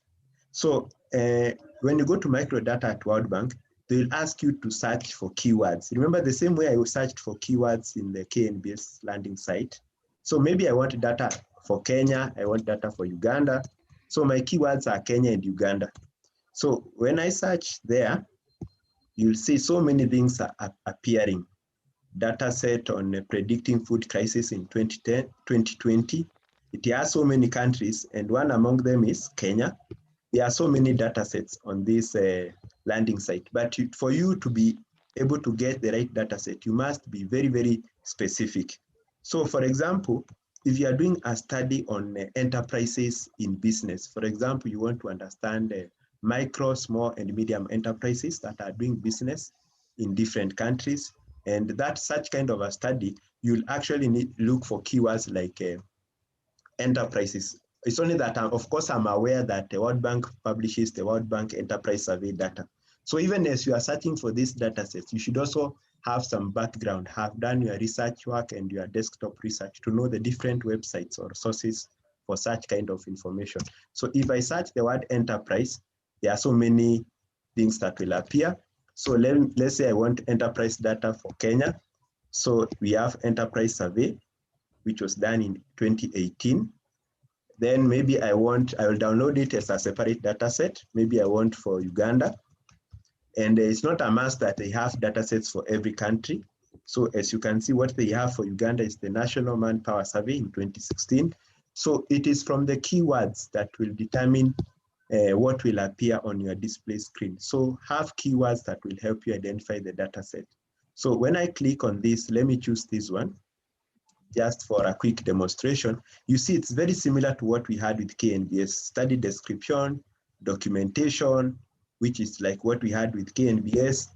So when you go to microdata at World Bank, they'll ask you to search for keywords. Remember the same way I searched for keywords in the KNBS landing site. So maybe I want data for Kenya, I want data for Uganda. So my keywords are Kenya and Uganda. So when I search there, you'll see so many things are appearing. Data set on predicting food crisis in 2020. It has so many countries, and one among them is Kenya. There are so many data sets on this landing site, but for you to be able to get the right data set, you must be very, very specific. So for example, if you are doing a study on enterprises in business, for example, you want to understand micro, small, and medium enterprises that are doing business in different countries, And that such kind of a study, you'll actually look for keywords like enterprises. It's only that, of course, I'm aware that the World Bank publishes the World Bank Enterprise Survey data. So even as you are searching for these data sets, you should also have some background, have done your research work and your desktop research to know the different websites or sources for such kind of information. So if I search the word enterprise, there are so many things that will appear. So let's say I want enterprise data for Kenya. So we have enterprise survey, which was done in 2018. Then maybe I will download it as a separate data set. Maybe I want for Uganda. And it's not a must that they have data sets for every country. So as you can see, what they have for Uganda is the National Manpower Survey in 2016. So it is from the keywords that will determine what will appear on your display screen. So have keywords that will help you identify the data set. So when I click on this, let me choose this one, just for a quick demonstration. You see it's very similar to what we had with KNBS, study description, documentation, which is like what we had with KNBS,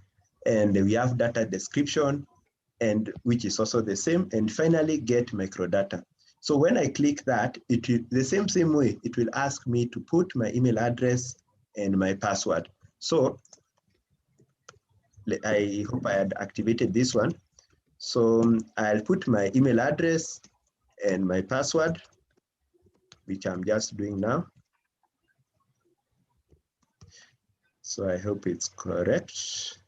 and we have data description, and which is also the same, and finally get microdata. So when I click that, it will, the same way, it will ask me to put my email address and my password. So I hope I had activated this one. So I'll put my email address and my password, which I'm just doing now. So I hope it's correct.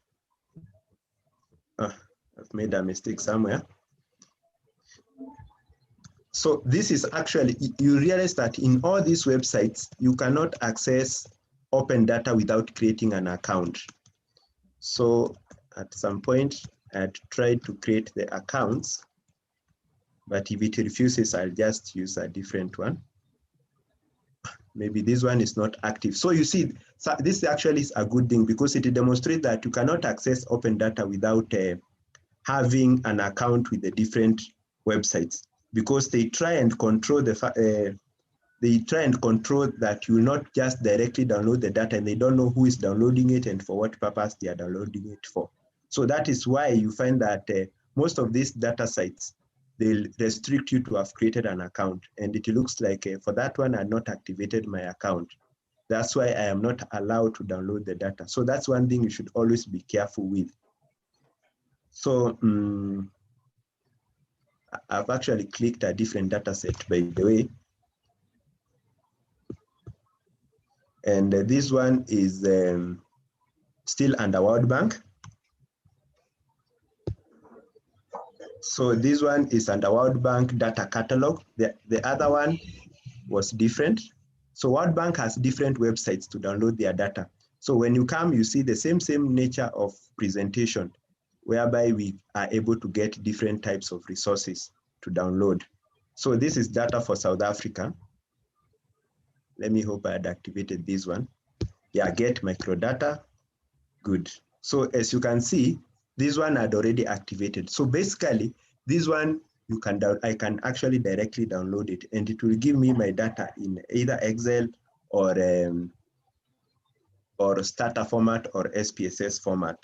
I've made a mistake somewhere. So this is actually, you realize that in all these websites, you cannot access open data without creating an account. So at some point, I had tried to create the accounts, but if it refuses, I'll just use a different one. Maybe this one is not active. So you see, so this actually is a good thing because it demonstrates that you cannot access open data without having an account with the different websites, because they try and control that you will not just directly download the data, and they don't know who is downloading it and for what purpose they are downloading it for. So that is why you find that most of these data sites, they'll restrict you to have created an account. And it looks like for that one, I had not activated my account. That's why I am not allowed to download the data. So that's one thing you should always be careful with. So I've actually clicked a different data set, by the way. And this one is still under World Bank. So this one is under World Bank data catalog. The other one was different. So World Bank has different websites to download their data. So when you come, you see the same nature of presentation, whereby we are able to get different types of resources to download. So this is data for South Africa. Let me hope I had activated this one. Yeah, get microdata, good. So as you can see, this one had already activated. So basically, this one, I can actually directly download it, and it will give me my data in either Excel or starter format or SPSS format.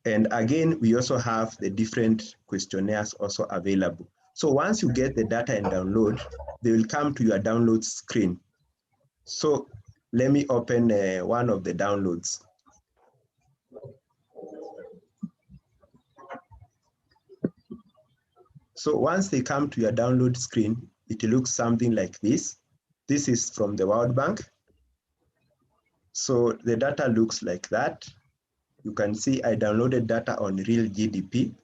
And again, we also have the different questionnaires also available. So once you get the data and download, they will come to your download screen. So let me open one of the downloads. So once they come to your download screen, it looks something like this. This is from the World Bank. So the data looks like that. You can see I downloaded data on real GDP.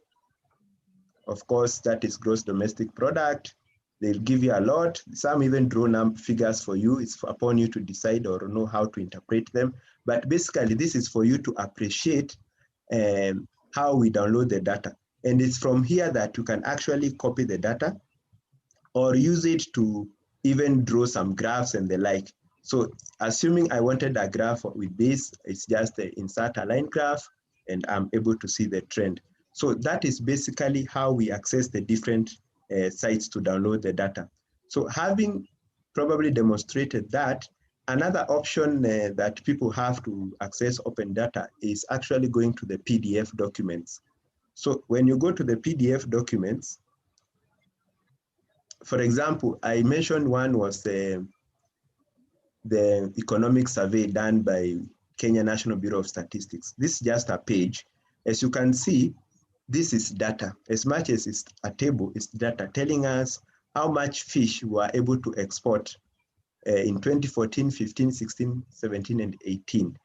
Of course, that is gross domestic product. They'll give you a lot. Some even draw figures for you. It's upon you to decide or know how to interpret them. But basically, this is for you to appreciate how we download the data. And it's from here that you can actually copy the data or use it to even draw some graphs and the like. So assuming I wanted a graph with this, it's just insert a line graph and I'm able to see the trend. So that is basically how we access the different sites to download the data. So having probably demonstrated that, Another option that people have to access open data is actually going to the PDF documents. So when you go to the PDF documents, for example, I mentioned one was the economic survey done by Kenya National Bureau of Statistics. This is just a page. As you can see, this is data. As much as it's a table, it's data telling us how much fish we were able to export in 2014, 15, 16, 17, and 18.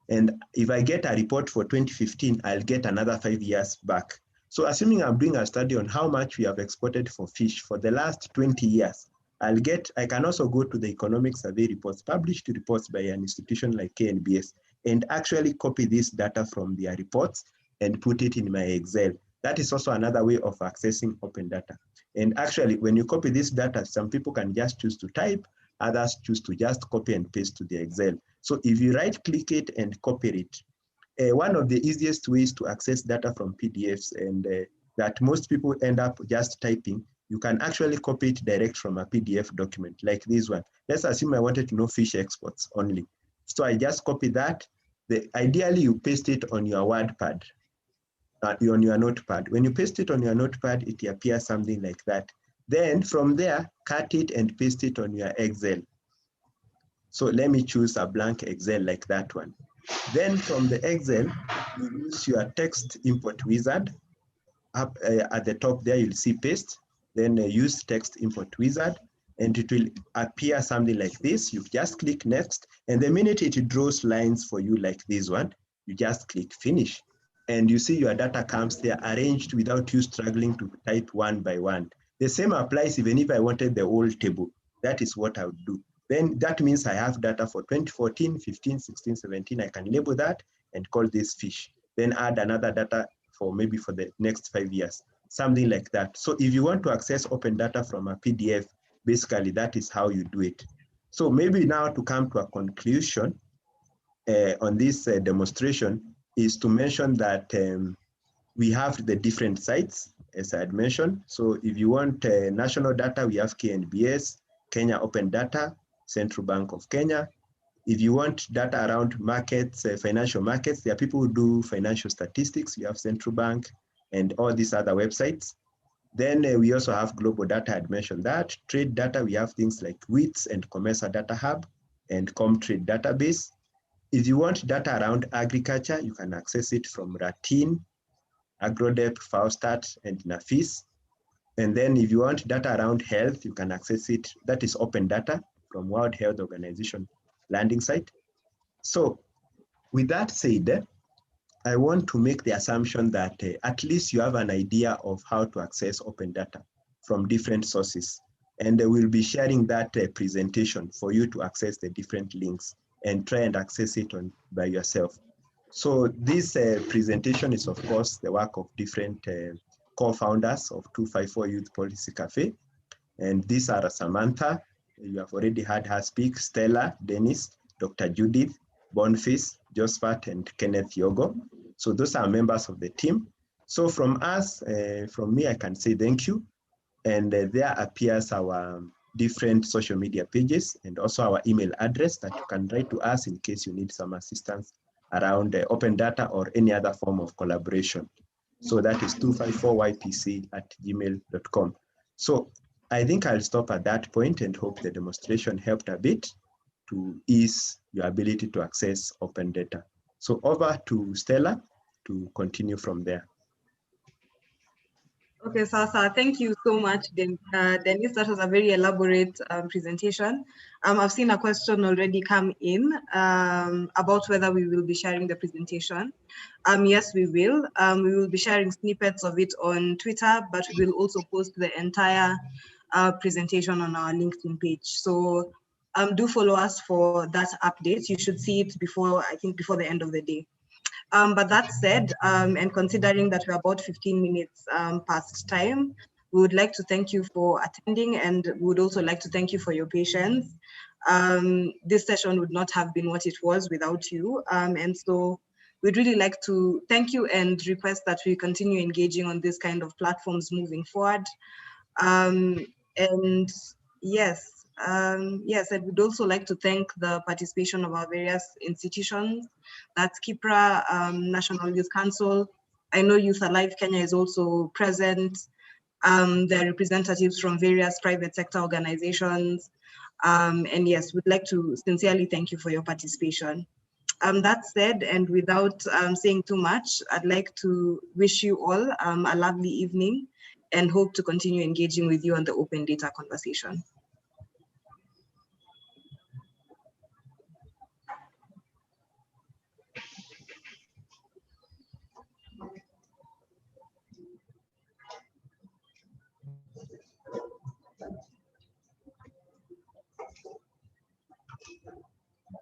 And if I get a report for 2015, I'll get another 5 years back. So assuming I'm doing a study on how much we have exported for fish for the last 20 years, I can also go to the economic survey reports, published reports by an institution like KNBS, and actually copy this data from their reports and put it in my Excel. That is also another way of accessing open data. And actually, when you copy this data, some people can just choose to type, others choose to just copy and paste to the Excel. So if you right-click it and copy it, one of the easiest ways to access data from PDFs and that most people end up just typing, you can actually copy it direct from a PDF document like this one. Let's assume I wanted to know fish exports only. So I just copy that. Ideally, you paste it on your WordPad, on your notepad. When you paste it on your notepad, it appears something like that. Then from there, cut it and paste it on your Excel. So let me choose a blank Excel like that one. Then from the Excel, you use your text import wizard. Up at the top there, you'll see paste. Then use text import wizard, and it will appear something like this. You just click next, and the minute it draws lines for you like this one, you just click finish. And you see your data comes there arranged without you struggling to type one by one. The same applies even if I wanted the whole table. That is what I would do. Then that means I have data for 2014, 15, 16, 17. I can label that and call this fish. Then add another data for maybe for the next 5 years, something like that. So if you want to access open data from a PDF, basically that is how you do it. So maybe now to come to a conclusion on this demonstration is to mention that we have the different sites, as I had mentioned. So if you want national data, we have KNBS, Kenya Open Data, Central Bank of Kenya. If you want data around markets, financial markets, there are people who do financial statistics. You have Central Bank and all these other websites. Then we also have global data. I'd mentioned that. Trade data, we have things like WITS and Commerce Data Hub and Comtrade database. If you want data around agriculture, you can access it from Ratin, Agrodep, Faustat, and Nafis. And then if you want data around health, you can access it. That is open data from World Health Organization landing site. So with that said, I want to make the assumption that at least you have an idea of how to access open data from different sources. And we'll be sharing that presentation for you to access the different links and try and access it by yourself. So this presentation is, of course, the work of different co-founders of 254 Youth Policy Cafe. And these are Samantha, you have already heard her speak, Stella, Dennis, Dr. Judith, Boniface, Josephat, and Kenneth Yogo. So those are members of the team. So from us, from me, I can say thank you. And there appears our different social media pages and also our email address that you can write to us in case you need some assistance around open data or any other form of collaboration. So that is 254ypc@gmail.com. So I think I'll stop at that point and hope the demonstration helped a bit to ease your ability to access open data. So over to Stella to continue from there. Okay, Sasa, thank you so much, Dennis. That was a very elaborate presentation. I've seen a question already come in about whether we will be sharing the presentation. Yes, we will. We will be sharing snippets of it on Twitter, but we will also post the entire presentation on our LinkedIn page. So do follow us for that update. You should see it before, I think, before the end of the day. But that said, and considering that we're about 15 minutes past time, we would like to thank you for attending, and we would also like to thank you for your patience. This session would not have been what it was without you. And so we'd really like to thank you and request that we continue engaging on this kind of platforms moving forward. And yes, Yes, I would also like to thank the participation of our various institutions. That's KIPRA, National Youth Council. I know Youth Alive Kenya is also present. There are representatives from various private sector organizations. And yes, we'd like to sincerely thank you for your participation. That said, and without saying too much, I'd like to wish you all a lovely evening and hope to continue engaging with you on the open data conversation.